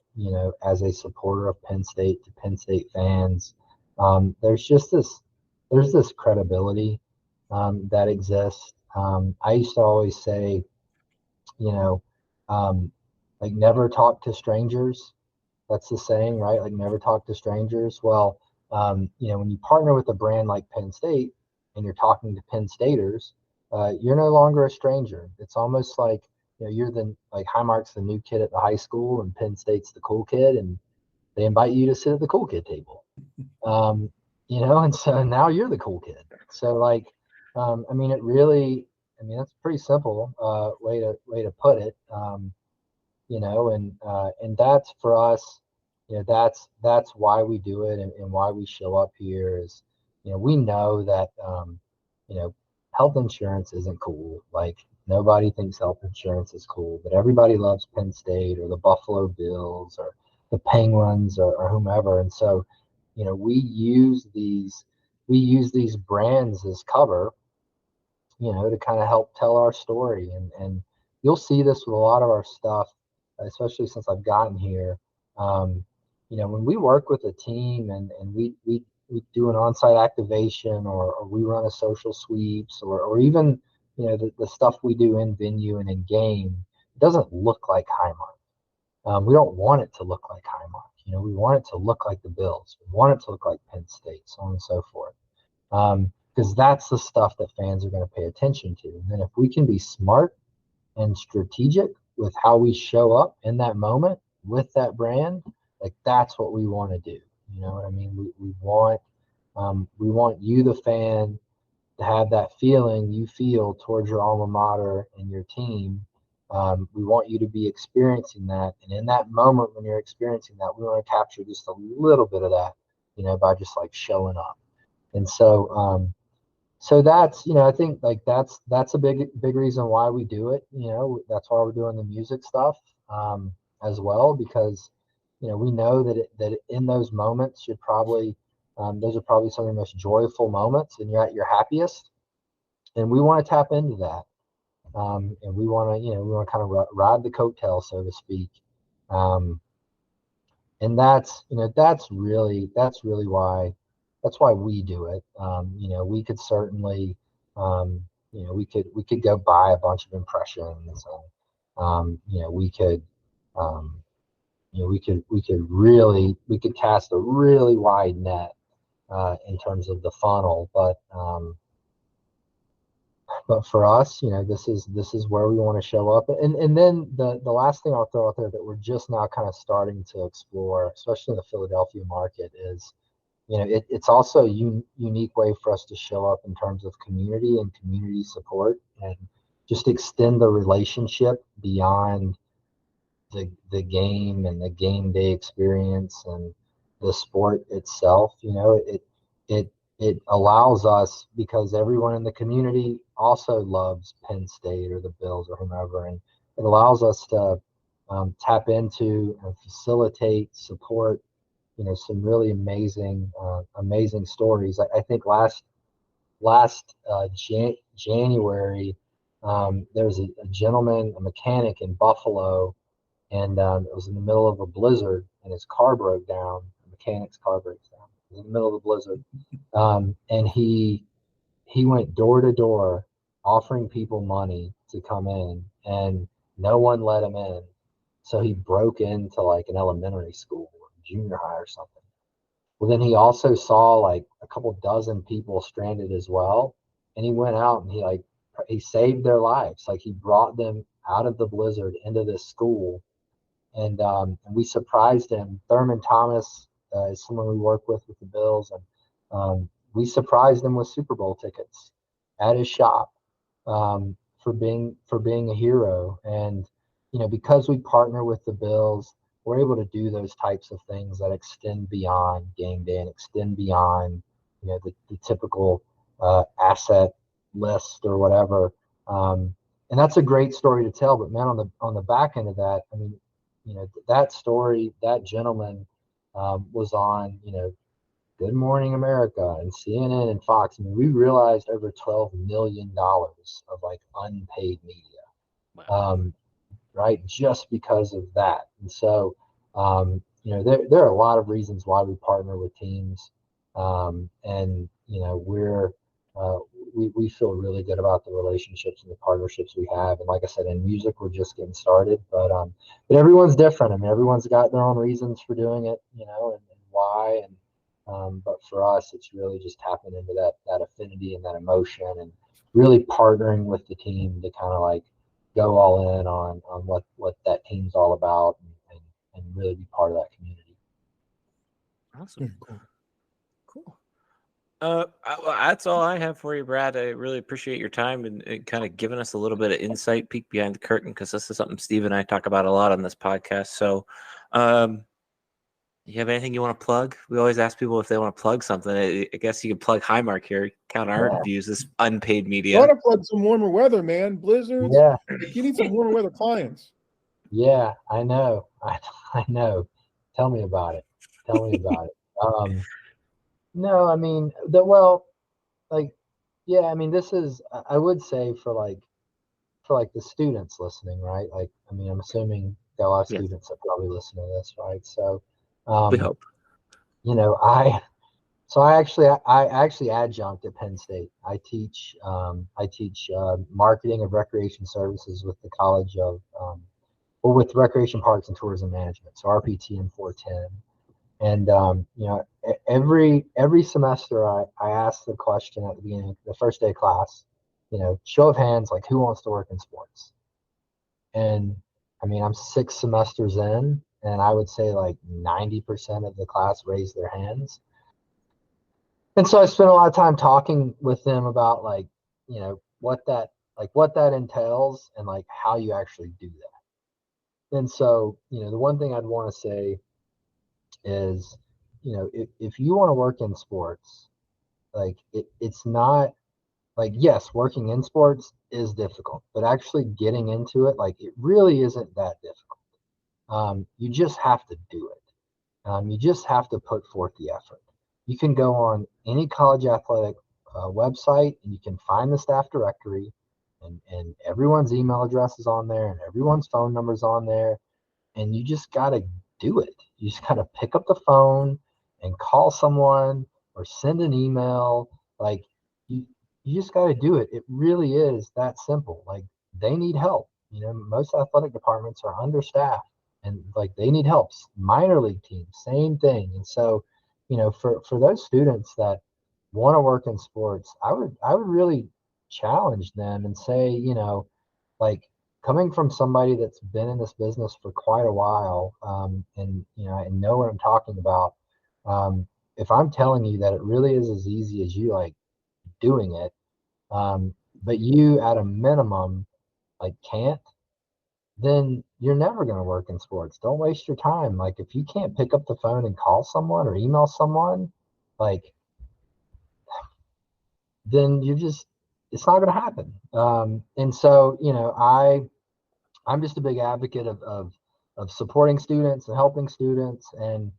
as a supporter of Penn State to Penn State fans, there's this credibility that exists. I used to always say, you know, like never talk to strangers. That's the saying, right? Like never talk to strangers. Well, when you partner with a brand like Penn State and you're talking to Penn Staters, you're no longer a stranger. It's almost like, you're like Highmark's the new kid at the high school and Penn State's the cool kid, and they invite you to sit at the cool kid table. And so now you're the cool kid. So like, that's a pretty simple way to put it. And that's for us, that's why we do it, and why we show up here is, we know that, health insurance isn't cool. Like nobody thinks health insurance is cool, but everybody loves Penn State or the Buffalo Bills or the Penguins or whomever. And so, we use these brands as cover, to kind of help tell our story. And you'll see this with a lot of our stuff, especially since I've gotten here. When we work with a team and we do an on-site activation, or we run a social sweeps, or even, the stuff we do in venue and in game, it doesn't look like Highmark. We don't want it to look like Highmark. We want it to look like the Bills. We want it to look like Penn State, so on and so forth. Because that's the stuff that fans are going to pay attention to. And then if we can be smart and strategic with how we show up in that moment with that brand, like that's what we want to do. You know what I mean? We want you, the fan, to have that feeling you feel towards your alma mater and your team. We want you to be experiencing that. And in that moment when you're experiencing that, we want to capture just a little bit of that, by just like showing up. And so, so that's, I think like that's a big reason why we do it. That's why we're doing the music stuff, as well, because, we know that in those moments, those are probably some of the most joyful moments, and you're at your happiest. And we want to tap into that. And we want to kind of ride the coattail, so to speak. And that's really why we do it. We could certainly, we could go buy a bunch of impressions, and, we could cast a really wide net, in terms of the funnel. But for us, this is where we want to show up. And then the last thing I'll throw out there that we're just now kind of starting to explore, especially in the Philadelphia market, is it's also a unique way for us to show up in terms of community and community support, and just extend the relationship beyond the game and the game day experience and the sport itself. It allows us, because everyone in the community also loves Penn State or the Bills or whomever, and it allows us to tap into and facilitate, support, some really amazing stories. I think last January, there was a gentleman, a mechanic in Buffalo, and it was in the middle of a blizzard, and his car broke down. The mechanic's car breaks down. It was in the middle of the blizzard, and he went door to door offering people money to come in, and no one let him in. So he broke into like an elementary school or junior high or something. Well, then he also saw like a couple dozen people stranded as well, and he went out and he saved their lives. Like, he brought them out of the blizzard into this school, and we surprised him. Thurman Thomas is someone we work with the Bills, and we surprised him with Super Bowl tickets at his shop, for being a hero. And because we partner with the Bills, we're able to do those types of things that extend beyond game day and extend beyond the typical asset list or whatever. And that's a great story to tell. But man, on the back end of that, I mean, that story, that gentleman was on Good Morning America and CNN and Fox. I mean, we realized over $12 million of like unpaid media. Wow. Right, just because of that. And so there are a lot of reasons why we partner with teams, and we feel really good about the relationships and the partnerships we have. And like I said, in music, we're just getting started, but everyone's different. I mean, everyone's got their own reasons for doing it, and why. And but for us, it's really just tapping into that affinity and that emotion, and really partnering with the team to kind of like go all in on what that team's all about, and really be part of that community. Awesome. Cool. That's all I have for you, Brad. I really appreciate your time and kind of giving us a little bit of insight, peek behind the curtain, because this is something Steve and I talk about a lot on this podcast. So, you have anything you want to plug? We always ask people if they want to plug something. I guess you can plug Highmark here. Count our views as unpaid media. You want to plug some warmer weather, man. Blizzards. Yeah. Like, you need some warmer weather clients. Yeah, I know. I know. Tell me about it. No, I mean, I mean, this is, I would say for the students listening, right? Like, I mean, I'm assuming there are a lot of students that probably listen to this, right? So, we hope. I actually adjunct at Penn State. I teach marketing of recreation services with the College of, with Recreation Parks and Tourism Management. So RPTN 410. And every semester I ask the question at the beginning, the first day of class, show of hands, like, who wants to work in sports? And I mean, I'm 6 semesters in, and I would say like 90% of the class raised their hands. And so I spent a lot of time talking with them about what that entails, and like how you actually do that. And so, the one thing I'd want to say is, if you want to work in sports, like it's not like, yes, working in sports is difficult, but actually getting into it, like, it really isn't that difficult. You just have to do it. You just have to put forth the effort. You can go on any college athletic website, and you can find the staff directory, and everyone's email address is on there, and everyone's phone number's on there, and you just got to do it. You just got to pick up the phone and call someone or send an email. Like, you just got to do it. It really is that simple. Like, they need help. Most athletic departments are understaffed, and like, they need help. Minor league teams, same thing. And so, for those students that want to work in sports, I would really challenge them and say, like coming from somebody that's been in this business for quite a while, and know what I'm talking about. If I'm telling you that it really is as easy as you like doing it, but you at a minimum like can't, then you're never going to work in sports. Don't waste your time. Like if you can't pick up the phone and call someone or email someone, like then it's not going to happen. And so, I'm just a big advocate of supporting students and helping students. And,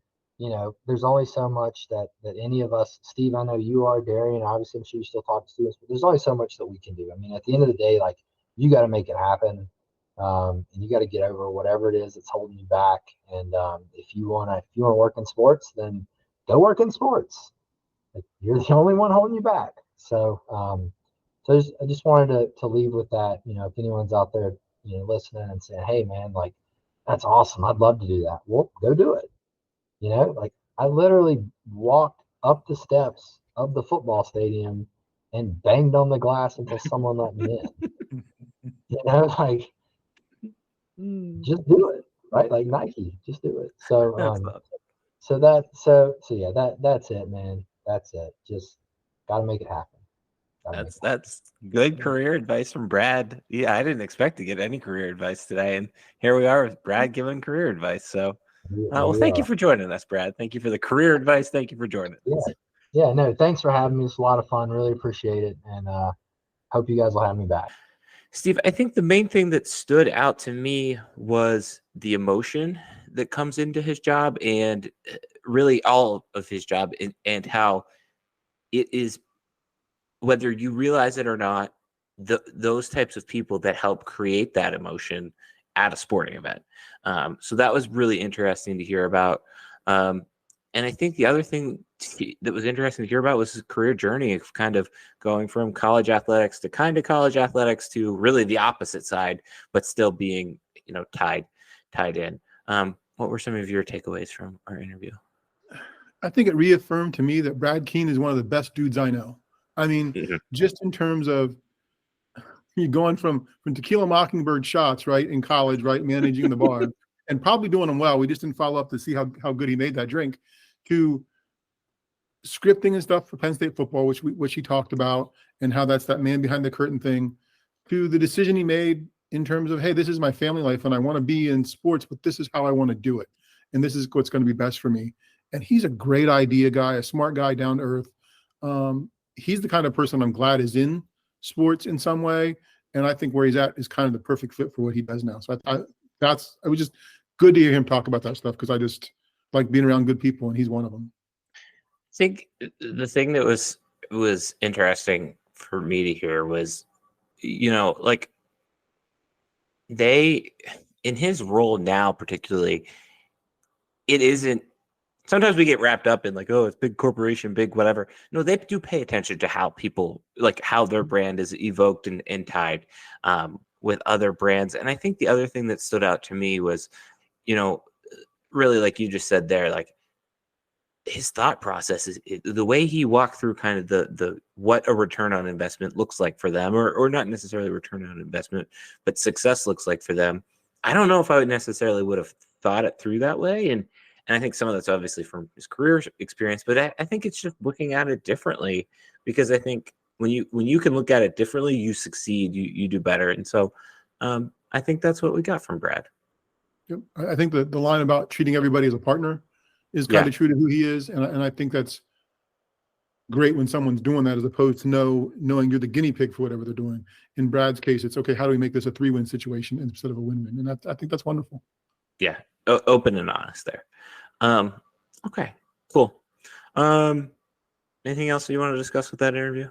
there's only so much that any of us, Steve, I know you are, Darian, obviously I'm sure you still talk to students, but there's only so much that we can do. I mean, at the end of the day, like you got to make it happen. And you got to get over whatever it is that's holding you back. And if you want to work in sports, then go work in sports. Like, you're the only one holding you back. So, I just wanted to leave with that. If anyone's out there, listening and saying, "Hey, man, like that's awesome. I'd love to do that." Well, go do it. Like I literally walked up the steps of the football stadium and banged on the glass until someone let me in. Like just do it, right? Like Nike, just do it. So, yeah, that's it, man. That's it. Just got to make it happen. That's good career advice from Brad. Yeah, I didn't expect to get any career advice today, and here we are with Brad giving career advice. So, well, thank you for joining us, Brad. Thank you for the career advice. Thank you for joining us. Yeah, no, thanks for having me. It's a lot of fun. Really appreciate it, and hope you guys will have me back. Steve, I think the main thing that stood out to me was the emotion that comes into his job, and really all of his job, and how it is, whether you realize it or not, those types of people that help create that emotion at a sporting event. So that was really interesting to hear about. And I think the other thing that was interesting to hear about was his career journey of kind of going from college athletics to kind of college athletics to really the opposite side, but still being, tied in. What were some of your takeaways from our interview? I think it reaffirmed to me that Brad Keene is one of the best dudes I know. I mean, just in terms of you going from Tequila Mockingbird shots, right, in college, right, managing the bar and probably doing them well. We just didn't follow up to see how good he made that drink, to scripting and stuff for Penn State football, which he talked about, and how that's that man behind the curtain thing, to the decision he made in terms of, hey, this is my family life and I want to be in sports, but this is how I want to do it. And this is what's going to be best for me. And he's a great idea guy, a smart guy, down to earth. He's the kind of person I'm glad is in sports in some way. And I think where he's at is kind of the perfect fit for what he does now. So it was just good to hear him talk about that stuff, because I just like being around good people, and he's one of them. I think the thing that was interesting for me to hear was, like they, in his role now particularly, it isn't, sometimes we get wrapped up in like, oh, it's big corporation, big whatever. No, they do pay attention to how people, like how their brand is evoked and tied with other brands. And I think the other thing that stood out to me was, really like you just said there, like his thought process is the way he walked through kind of the what a return on investment looks like for them, or not necessarily return on investment, but success looks like for them. I don't know if I would have thought it through that way. And I think some of that's obviously from his career experience, but I think it's just looking at it differently, because I think when you can look at it differently, you succeed, you do better. And so I think that's what we got from Brad. Yep. I think the line about treating everybody as a partner is kind of true to who he is. And I think that's great when someone's doing that, as opposed to knowing you're the guinea pig for whatever they're doing. In Brad's case, it's okay, how do we make this a 3-win situation instead of a win-win? And I think that's wonderful. Yeah. Open and honest there. Okay, cool. Anything else you want to discuss with that interview?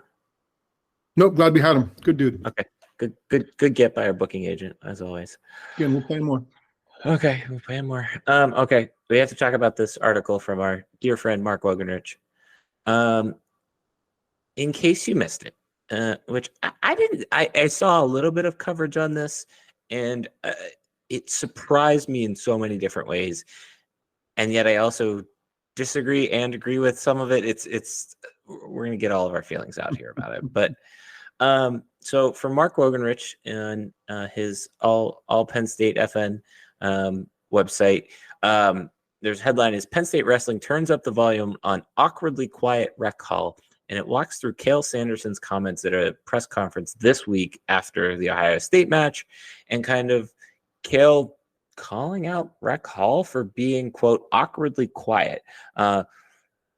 Nope. Glad we had him. Good dude. Okay. Good get by our booking agent, as always. Again, we'll play more. Okay, we'll play more. Okay, we have to talk about this article from our dear friend Mark Wogenrich. In case you missed it, which I didn't, I saw a little bit of coverage on this, and it surprised me in so many different ways, and yet I also disagree and agree with some of it. We're gonna get all of our feelings out here about it. But so for Mark Wogenrich and his all Penn State FN website, there's a headline is Penn State Wrestling turns up the volume on awkwardly quiet rec hall, and it walks through Cael Sanderson's comments at a press conference this week after the Ohio State match, and kind of Cael calling out Rec Hall for being, quote, awkwardly quiet.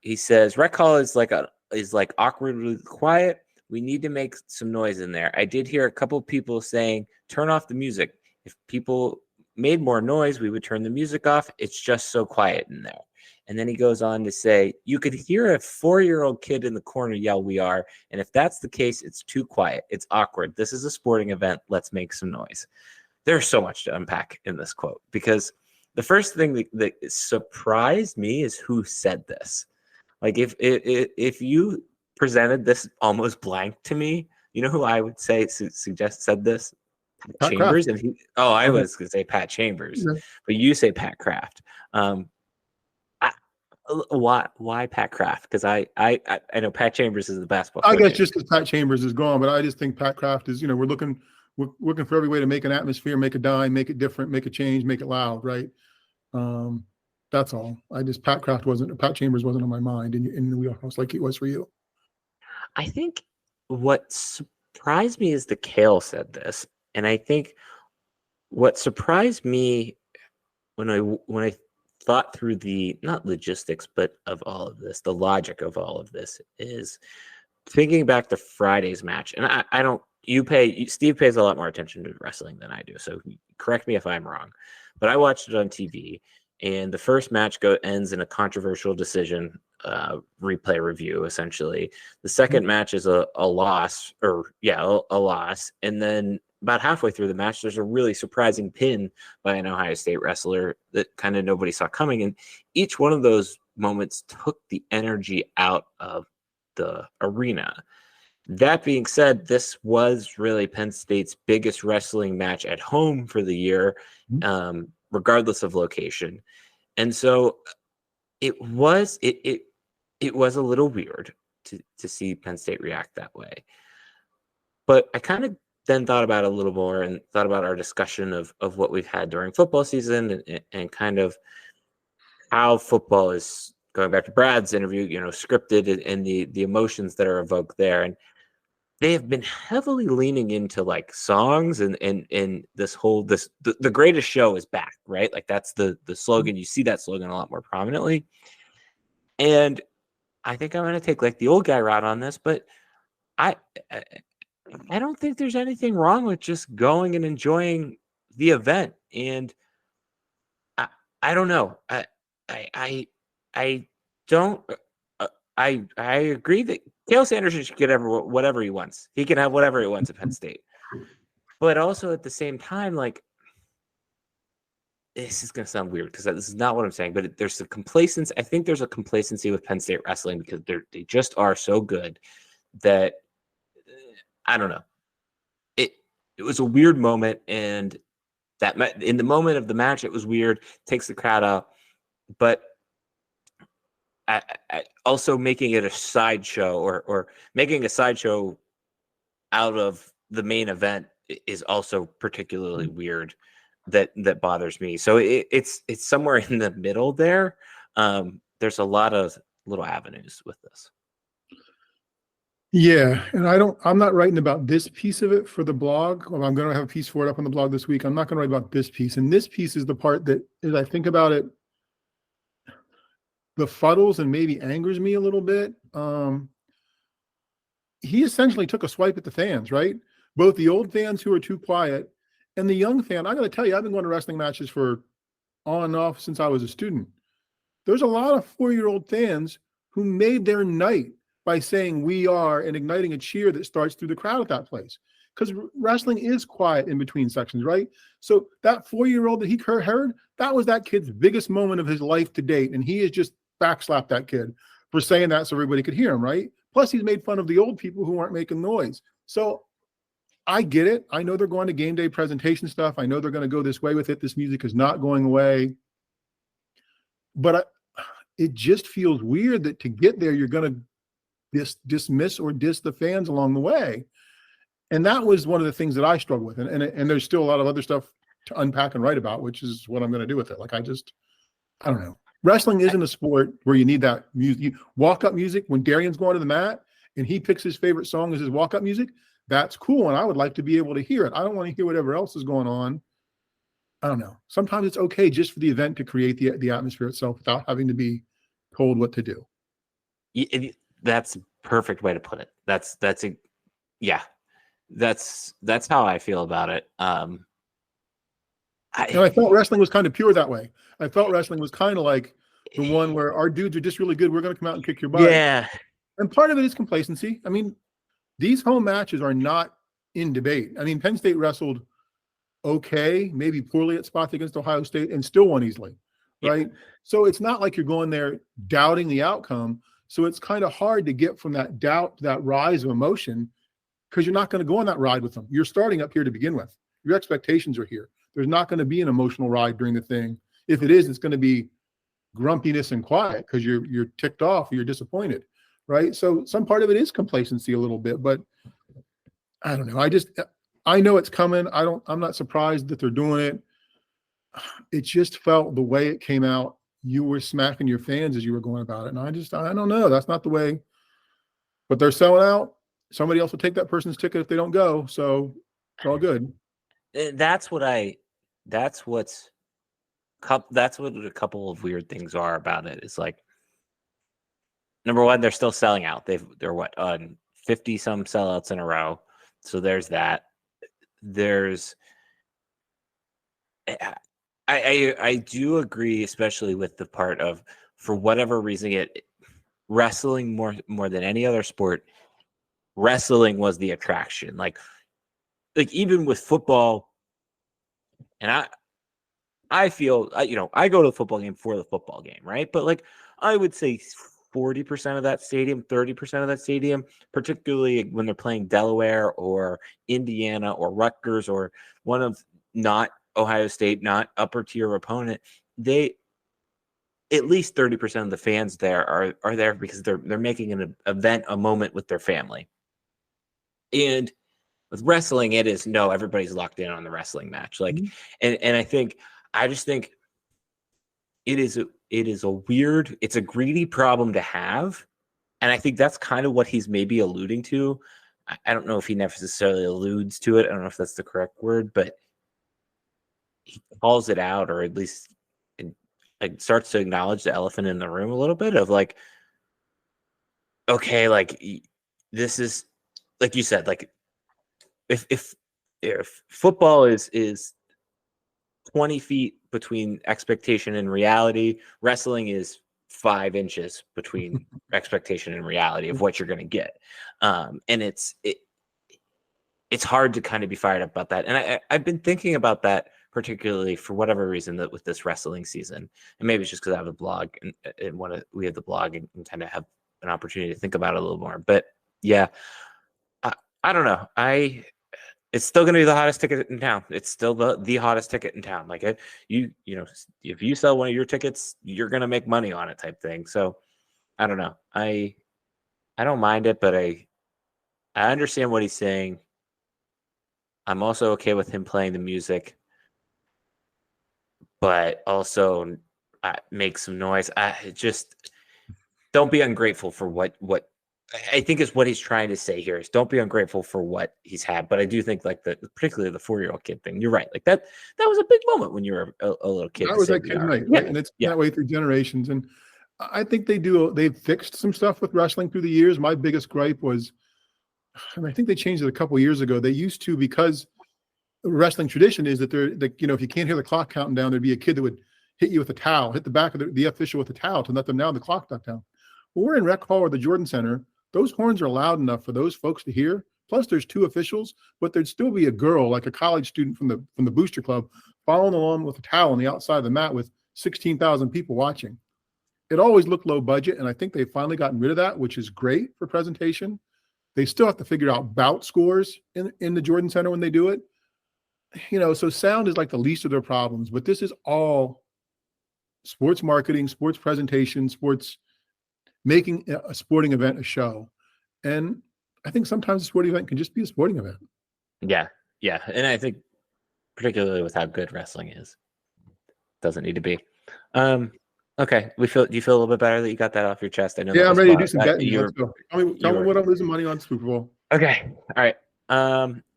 He says Rec Hall is like awkwardly quiet. We need to make some noise in there. I did hear a couple people saying, turn off the music. If people made more noise, we would turn the music off. It's just so quiet in there. And then he goes on to say, you could hear a 4-year-old kid in the corner yell, we are. And if that's the case, it's too quiet. It's awkward. This is a sporting event. Let's make some noise. There's so much to unpack in this quote, because the first thing that surprised me is who said this. Like if you presented this almost blank to me, you know who I would say suggest said this? Pat Chambers. Kraft. And I was going to say Pat Chambers, but you say Pat Kraft. Why Pat Kraft? Because I know Pat Chambers is the basketball coach. I guess just because Pat Chambers is gone, but I just think Pat Kraft is, we're looking for every way to make an atmosphere, make a dime, make it different, make a change, make it loud, right? That's all. Pat Chambers wasn't on my mind in the wheelhouse like it was for you. I think what surprised me is that Cael said this, and I think what surprised me when I thought through the not logistics but of all of this, the logic of all of this, is thinking back to Friday's match. And I don't. Steve pays a lot more attention to wrestling than I do, so correct me if I'm wrong. But I watched it on TV, and the first match ends in a controversial decision, replay review, essentially. The second match is a loss, a loss. And then about halfway through the match, there's a really surprising pin by an Ohio State wrestler that kind of nobody saw coming. And each one of those moments took the energy out of the arena. That being said, this was really Penn State's biggest wrestling match at home for the year, regardless of location. And so it was a little weird to see Penn State react that way. But I kind of then thought about it a little more and thought about our discussion of what we've had during football season and kind of how football is, going back to Brad's interview, scripted, and the emotions that are evoked there. And they have been heavily leaning into like songs and this whole the greatest show is back, right? Like that's the slogan. You see that slogan a lot more prominently. And I think I'm going to take like the old guy route on this, but I don't think there's anything wrong with just going and enjoying the event. And I don't know. I don't. I agree that Cael Sanderson should get whatever he wants. He can have whatever he wants at Penn State. But also at the same time, like, this is going to sound weird because this is not what I'm saying, but there's a complacency. I think there's a complacency with Penn State wrestling because they just are so good that I don't know. It was a weird moment, and that in the moment of the match, it was weird. Takes the crowd out, but I also making it a sideshow or making a sideshow out of the main event is also particularly weird. That bothers me. So it's somewhere in the middle there. There's a lot of little avenues with this. Yeah, and I'm not writing about this piece of it for the blog. Well, I'm going to have a piece for it up on the blog this week. I'm not going to write about this piece. And this piece is the part that, as I think about it, befuddles and maybe angers me a little bit. He essentially took a swipe at the fans, right? Both the old fans who are too quiet and the young fan. I got to tell you, I've been going to wrestling matches for on and off since I was a student. There's a lot of 4-year-old fans who made their night by saying "we are" and igniting a cheer that starts through the crowd at that place. Because wrestling is quiet in between sections, right? So that 4-year-old that he heard, that was that kid's biggest moment of his life to date. And he has just backslapped that kid for saying that so everybody could hear him, right? Plus, he's made fun of the old people who aren't making noise. So I get it. I know they're going to game day presentation stuff. I know they're going to go this way with it. This music is not going away. But it just feels weird that to get there, you're going to dismiss or diss the fans along the way. And that was one of the things that I struggle with. And there's still a lot of other stuff to unpack and write about, which is what I'm going to do with it. Like, I don't know. Wrestling isn't a sport where you need that music. Walk-up music, when Darian's going to the mat and he picks his favorite song as his walk-up music, that's cool. And I would like to be able to hear it. I don't want to hear whatever else is going on. I don't know. Sometimes it's okay just for the event to create the atmosphere itself without having to be told what to do. That's a perfect way to put it. That's how I feel about it. I felt wrestling was kind of pure that way. I felt wrestling was kind of like the one where our dudes are just really good. We're going to come out and kick your butt. Yeah. And part of it is complacency. I mean, these home matches are not in debate. I mean, Penn State wrestled okay, maybe poorly at spots against Ohio State and still won easily, right? Yeah. So it's not like you're going there doubting the outcome. So it's kind of hard to get from that doubt to that rise of emotion, because you're not going to go on that ride with them. You're starting up here to begin with. Your expectations are here. There's not going to be an emotional ride during the thing. If it is, it's going to be grumpiness and quiet because you're ticked off or you're disappointed, right? So some part of it is complacency a little bit, but I don't know. I know it's coming. I'm not surprised that they're doing it. It just felt the way it came out, you were smacking your fans as you were going about it. And I don't know. That's not the way. But they're selling out. Somebody else will take that person's ticket if they don't go. So it's all good. That's what a couple of weird things are about it. It's like, number one, they're still selling out. They're on 50 some sellouts in a row. So there's that. I do agree, especially with the part of, for whatever reason, wrestling more than any other sport, wrestling was the attraction. Like even with football, and I feel, I go to the football game for the football game, right? But like, I would say 40% of that stadium, 30% of that stadium, particularly when they're playing Delaware or Indiana or Rutgers or one of not Ohio State, not upper tier opponent, at least 30% of the fans there are there because they're making an event, a moment with their family. And with wrestling, it is everybody's locked in on the wrestling match. Like, and I just think it is it's a greedy problem to have. And I think that's kind of what he's maybe alluding to. I don't know if he necessarily alludes to it. I don't know if that's the correct word, but he calls it out, or at least starts to acknowledge the elephant in the room a little bit of like, okay, like this is, like you said, like if football is 20 feet between expectation and reality, wrestling is 5 inches between expectation and reality of what you're going to get. And it's hard to kind of be fired up about that. And I've been thinking about that, particularly for whatever reason, that with this wrestling season, and maybe it's just because I have a blog and we have the blog and kind of have an opportunity to think about it a little more. But yeah, I don't know. It's still going to be the hottest ticket in town. It's still the hottest ticket in town. Like if you sell one of your tickets, you're going to make money on it, type thing. So I don't know. I don't mind it, but I understand what he's saying. I'm also okay with him playing the music, but also make some noise. Just don't be ungrateful for what I think is what he's trying to say here is don't be ungrateful for what he's had. But I do think particularly the 4-year-old kid thing, you're right. Like that was a big moment when you were a little kid. That was that kid night, right? And it's that way through generations. And I think they've fixed some stuff with wrestling through the years. My biggest gripe was, and I think they changed it a couple of years ago. They used to, because wrestling tradition is that if you can't hear the clock counting down, there'd be a kid that would hit you with a towel, hit the back of the official with a towel to let them know the clock got down. Well, we're in Rec Hall or the Jordan Center. Those horns are loud enough for those folks to hear. Plus, there's 2 officials, but there'd still be a girl, like a college student from the booster club, following along with a towel on the outside of the mat with 16,000 people watching. It always looked low budget, and I think they've finally gotten rid of that, which is great for presentation. They still have to figure out bout scores in the Jordan Center when they do it. So sound is like the least of their problems, but this is all sports marketing, sports presentation, sports making a sporting event a show. And I think sometimes a sporting event can just be a sporting event. Yeah. And I think particularly with how good wrestling is, doesn't need to be. Okay. Do you feel a little bit better that you got that off your chest? I know. Yeah, I'm ready to do some betting. Let's go. Tell me what I'm losing money on Super Bowl. Okay. All right.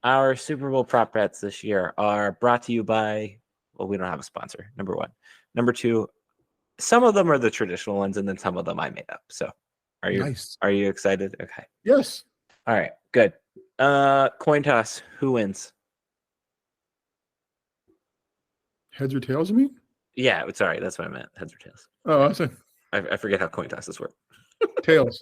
Our Super Bowl prop bets this year are brought to you by, well, we don't have a sponsor, number one. Number two, some of them are the traditional ones, and then some of them I made up. So are you excited? Okay. Yes. All right, good. Coin toss. Who wins? Heads or tails, you mean? Yeah, sorry, that's what I meant. Heads or tails. Oh, I said I forget how coin tosses work. tails.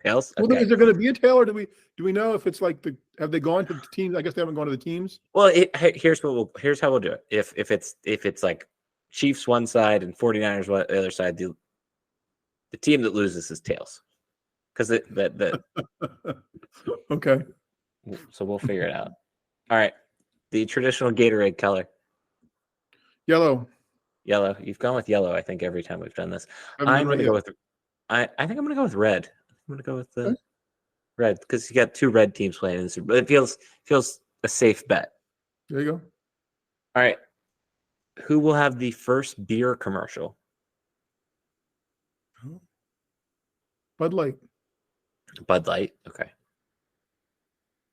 Tails? Okay. Well, is there going to be a tail, or do we know if it's like have they gone to the teams? I guess they haven't gone to the teams. Well, here's how we'll do it. If it's like Chiefs one side and 49ers the other side, the team that loses is tails. Because okay. So we'll figure it out. All right. The traditional Gatorade color. Yellow. You've gone with yellow, I think, every time we've done this. I'm gonna go with I think I'm gonna go with red. I'm gonna go with the red because you got two red teams playing in the Super Bowl. It feels a safe bet. There you go. All right. Who will have the first beer commercial? Bud Light. Bud Light. Okay.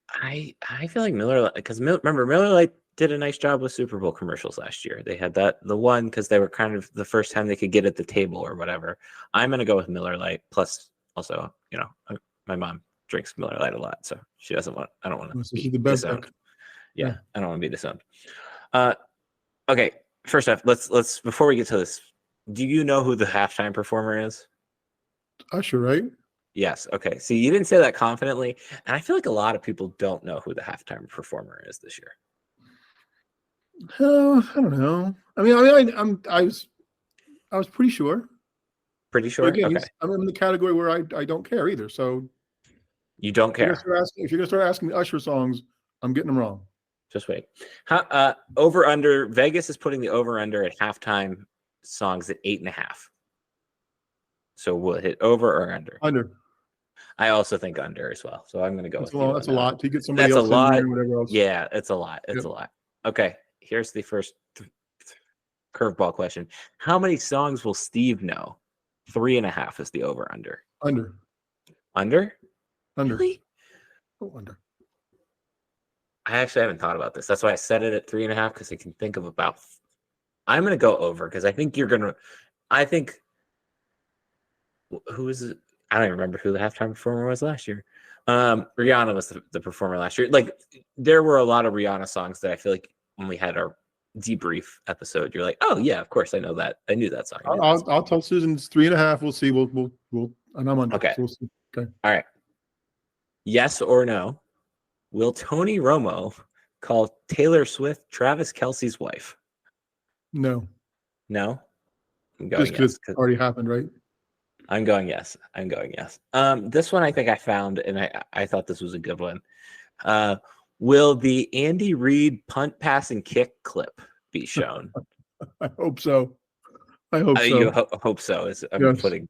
I feel like Miller, because remember Miller Lite did a nice job with Super Bowl commercials last year. They had the one because they were kind of the first time they could get at the table or whatever. I'm gonna go with Miller Lite. Plus, also, my mom drinks Miller Lite a lot, so she doesn't want. I don't want to be the best disowned. Yeah, I don't want to be disowned. Okay. First off, let's before we get to this, do you know who the halftime performer is? Usher, right? Yes. Okay. See, you didn't say that confidently, and I feel like a lot of people don't know who the halftime performer is this year. I don't know. I was pretty sure. Pretty sure. But again, okay. I'm in the category where I don't care either. So you don't care. If you're gonna start asking me Usher songs, I'm getting them wrong. Just wait. Over under. Vegas is putting the over under at halftime songs at 8.5. So we'll hit over or under. Under. I also think under as well. So I'm going to go with you. That's a lot to get somebody else. That's a lot. In whatever else. Yeah, it's a lot. It's a lot. Okay, here's the first curveball question. How many songs will Steve know? 3.5 is the over under. Under. Under? Really? Oh, under. I actually haven't thought about this. That's why I set it at 3.5 because I can think of about. I'm going to go over because I think you're going to. I think. Who is it? I don't even remember who the halftime performer was last year. Rihanna was the performer last year. Like there were a lot of Rihanna songs that I feel like when we had our debrief episode, you're like, oh yeah, of course I know that. I knew that song. I'll tell Susan it's 3.5. We'll see. We'll and I'm under. Okay. So we'll see. Okay. All right. Yes or no? Will Tony Romo call Taylor Swift Travis Kelce's wife? No. No. I'm going just because it already happened, right? I'm going yes. This one I think I found, and I thought this was a good one. Will the Andy Reid punt, pass, and kick clip be shown? I hope so. You hope so. I'm putting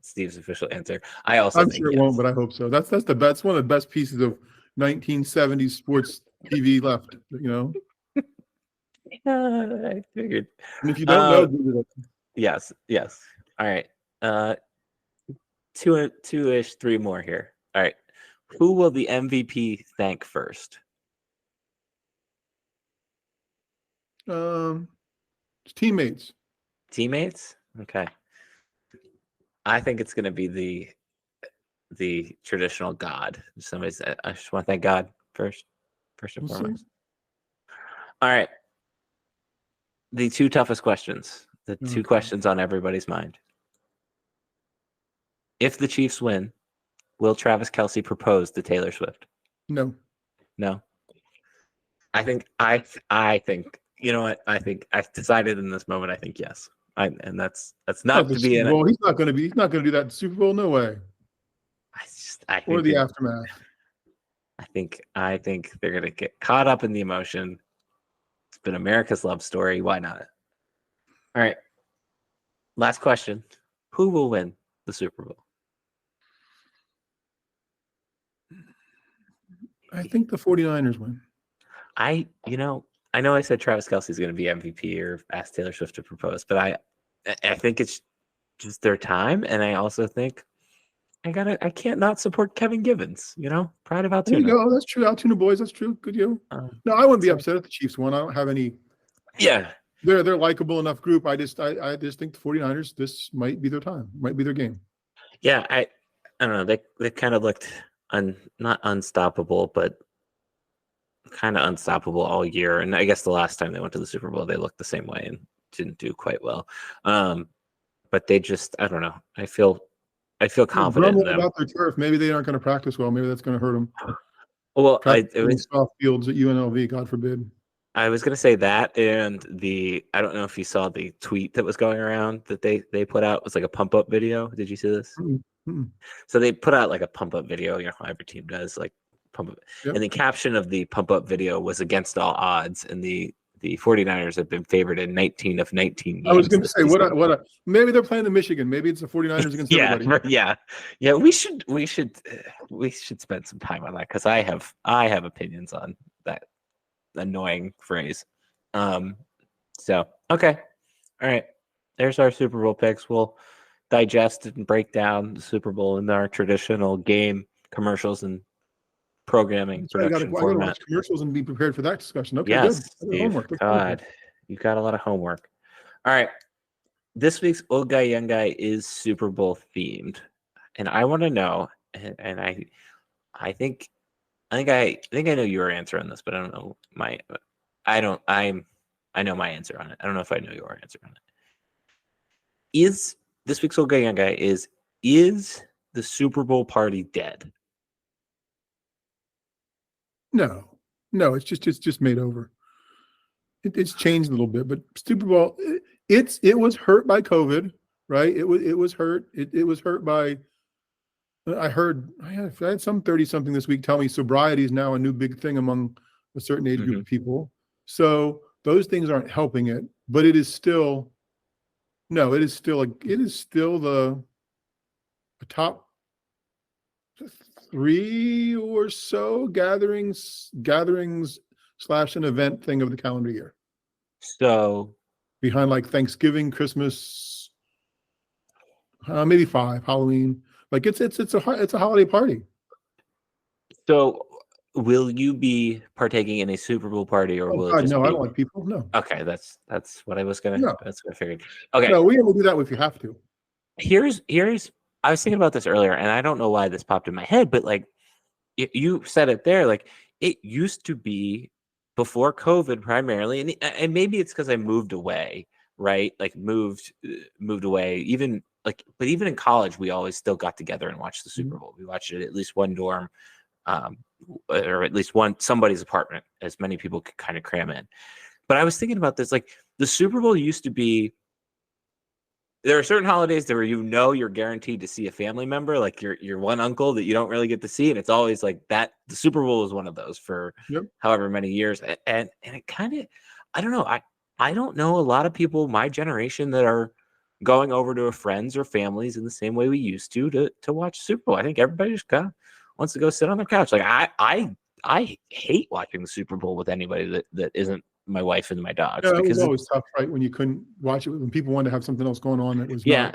Steve's official answer. I'm think sure it won't, but I hope so. That's the best. One of the best pieces of 1970s sports TV left. I figured. And if you don't know, Google it. Yes. All right. Two-ish, three more here. All right. Who will the MVP thank first? Teammates. Teammates? Okay. I think it's going to be the traditional God. Somebody said, I just want to thank God first and foremost. All right. The two toughest questions. The two questions on everybody's mind. If the Chiefs win, will Travis Kelce propose to Taylor Swift? No. I think you know what? I think I've decided in this moment. I think yes. And that's not to be in. Well, he's not going to do that in the Super Bowl. No way. I think or the aftermath. I think they're going to get caught up in the emotion. It's been America's love story. Why not? All right. Last question. Who will win the Super Bowl? I think the 49ers win. I know I said Travis Kelce's going to be MVP or ask Taylor Swift to propose, but I think it's just their time, and I also think I can't not support Kevin Givens. Pride of There you Altoona. go. That's true. Altoona boys. That's true. Good deal. No, I wouldn't be upset if the Chiefs won. I don't have any. Yeah. They're likable enough group. I just think the 49ers, this might be their time. Might be their game. Yeah, I don't know. They kind of looked not unstoppable, but kind of unstoppable all year. And I guess the last time they went to the Super Bowl, they looked the same way and didn't do quite well. But they just, I don't know. I feel confident in them. About their turf. Maybe they aren't going to practice well. Maybe that's going to hurt them. Well, it was soft fields at UNLV. God forbid. I was going to say that, and I don't know if you saw the tweet that was going around that they put out. It was like a pump up video. Did you see this? Mm-hmm. So they put out like a pump up video. How every team does, like pump up. Yep. And the caption of the pump up video was against all odds, and the 49ers have been favored in 19 of 19 games. I was going to say, maybe they're playing the Michigan. Maybe it's the 49ers against everybody. Yeah. We should spend some time on that, because I have opinions on that annoying phrase. So okay, all right. There's our Super Bowl picks. We'll digest and break down the Super Bowl in our traditional game commercials and programming production format. I gotta watch commercials and be prepared for that discussion. Okay, yes, good. Steve, God, you got a lot of homework. All right, this week's Old Guy Young Guy is Super Bowl themed, and I want to know, and I think I know your answer on this, but I don't know I know my answer on it. I don't know if I know your answer on it. Is this week's Old Guy Young Guy is the Super Bowl party dead? No, it's just made over. It's changed a little bit, but Super Bowl, it was hurt by COVID, right? It was hurt. It was hurt by. I had some 30-something this week tell me sobriety is now a new big thing among a certain age group of people. So those things aren't helping it, but it is still the top 3 or so gatherings / an event thing of the calendar year. So behind like Thanksgiving, Christmas, maybe 5, Halloween. Like it's a holiday party. So will you be partaking in a Super Bowl party, or will it just be... I don't like people. No. Okay, that's what I was gonna. No. That's what I figured. Okay. No, we only do that if you have to. Here's. I was thinking about this earlier, and I don't know why this popped in my head, but like you said it there, like it used to be before COVID primarily, and maybe it's because I moved away, right? Like moved away, even. But even in college, we always still got together and watched the Super Bowl. We watched it at least one dorm, or at least somebody's apartment, as many people could kind of cram in. But I was thinking about this, like the Super Bowl used to be. There are certain holidays where you're guaranteed to see a family member, like your one uncle that you don't really get to see, and it's always like that. The Super Bowl is one of those for however many years, and it kind of, I don't know, I don't know a lot of people my generation that are going over to a friends or families in the same way we used to watch Super Bowl. I think everybody just kind of wants to go sit on their couch. Like I hate watching the Super Bowl with anybody that isn't my wife and my dogs. Yeah, it was always tough, right? When you couldn't watch it, when people wanted to have something else going on that was I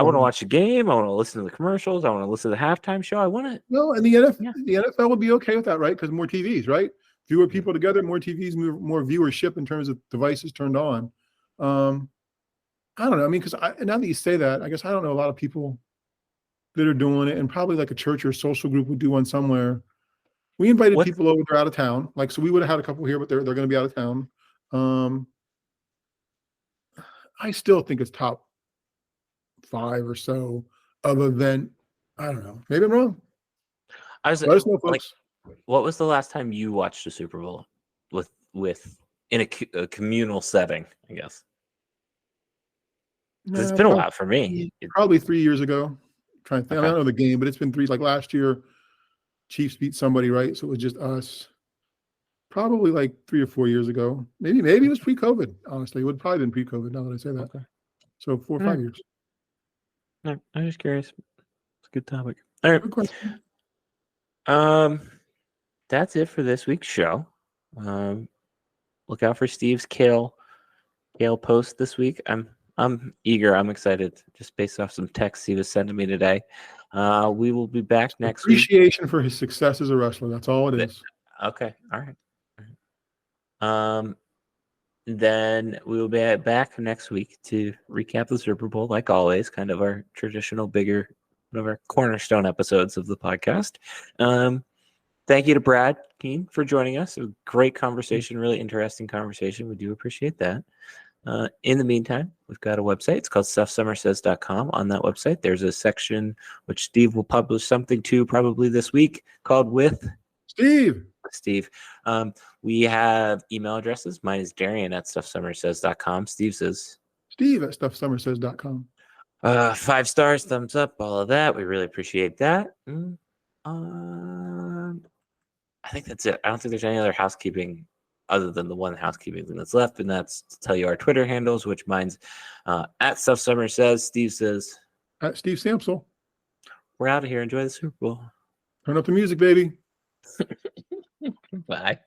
want to watch the game. I want to listen to the commercials. I want to listen to the halftime show. I want to. No, and the NFL would be okay with that, right? Because more TVs, right? Fewer people together, more TVs, more viewership in terms of devices turned on. I don't know. I mean, because now that you say that, I guess I don't know a lot of people that are doing it, and probably like a church or social group would do one somewhere. We invited people over, they're out of town. Like, so we would have had a couple here, but they're going to be out of town. I still think it's top 5 or so of event. I don't know. Maybe I'm wrong. Let us know, folks. What was the last time you watched a Super Bowl with in a communal setting, I guess? It's been a while for me. Probably 3 years ago. I'm trying to think. I don't know the game, but it's been 3. Like last year, Chiefs beat somebody, right? So it was just us. Probably like 3 or 4 years ago. Maybe it was pre-COVID. Honestly, it would probably been pre-COVID. Now that I say that. So 4 or All 5 right. years. No, I'm just curious. It's a good topic. All right. Good question. That's it for this week's show. Look out for Steve's Cael post this week. I'm eager. I'm excited just based off some texts he was sending me today. We will be back next week. Appreciation for his success as a wrestler. That's all it is. Okay. All right. Then we will be back next week to recap the Super Bowl, like always, kind of our traditional bigger, one of our cornerstone episodes of the podcast. Thank you to Brad Keene for joining us. A great conversation, really interesting conversation. We do appreciate that. In the meantime, we've got a website. It's called StuffSummerSays.com. On that website, there's a section which Steve will publish something to probably this week called With Steve. We have email addresses. Mine is Darian at StuffSummerSays.com. Steve's is Steve at StuffSummerSays.com. 5 stars, thumbs up, all of that. We really appreciate that. I think that's it. I don't think there's any other housekeeping other than the one housekeeping thing that's left, and that's to tell you our Twitter handles, which mine's at Stuff Summer Says. Steve says At Steve Samsel. We're out of here. Enjoy the Super Bowl. Turn up the music, baby. Bye.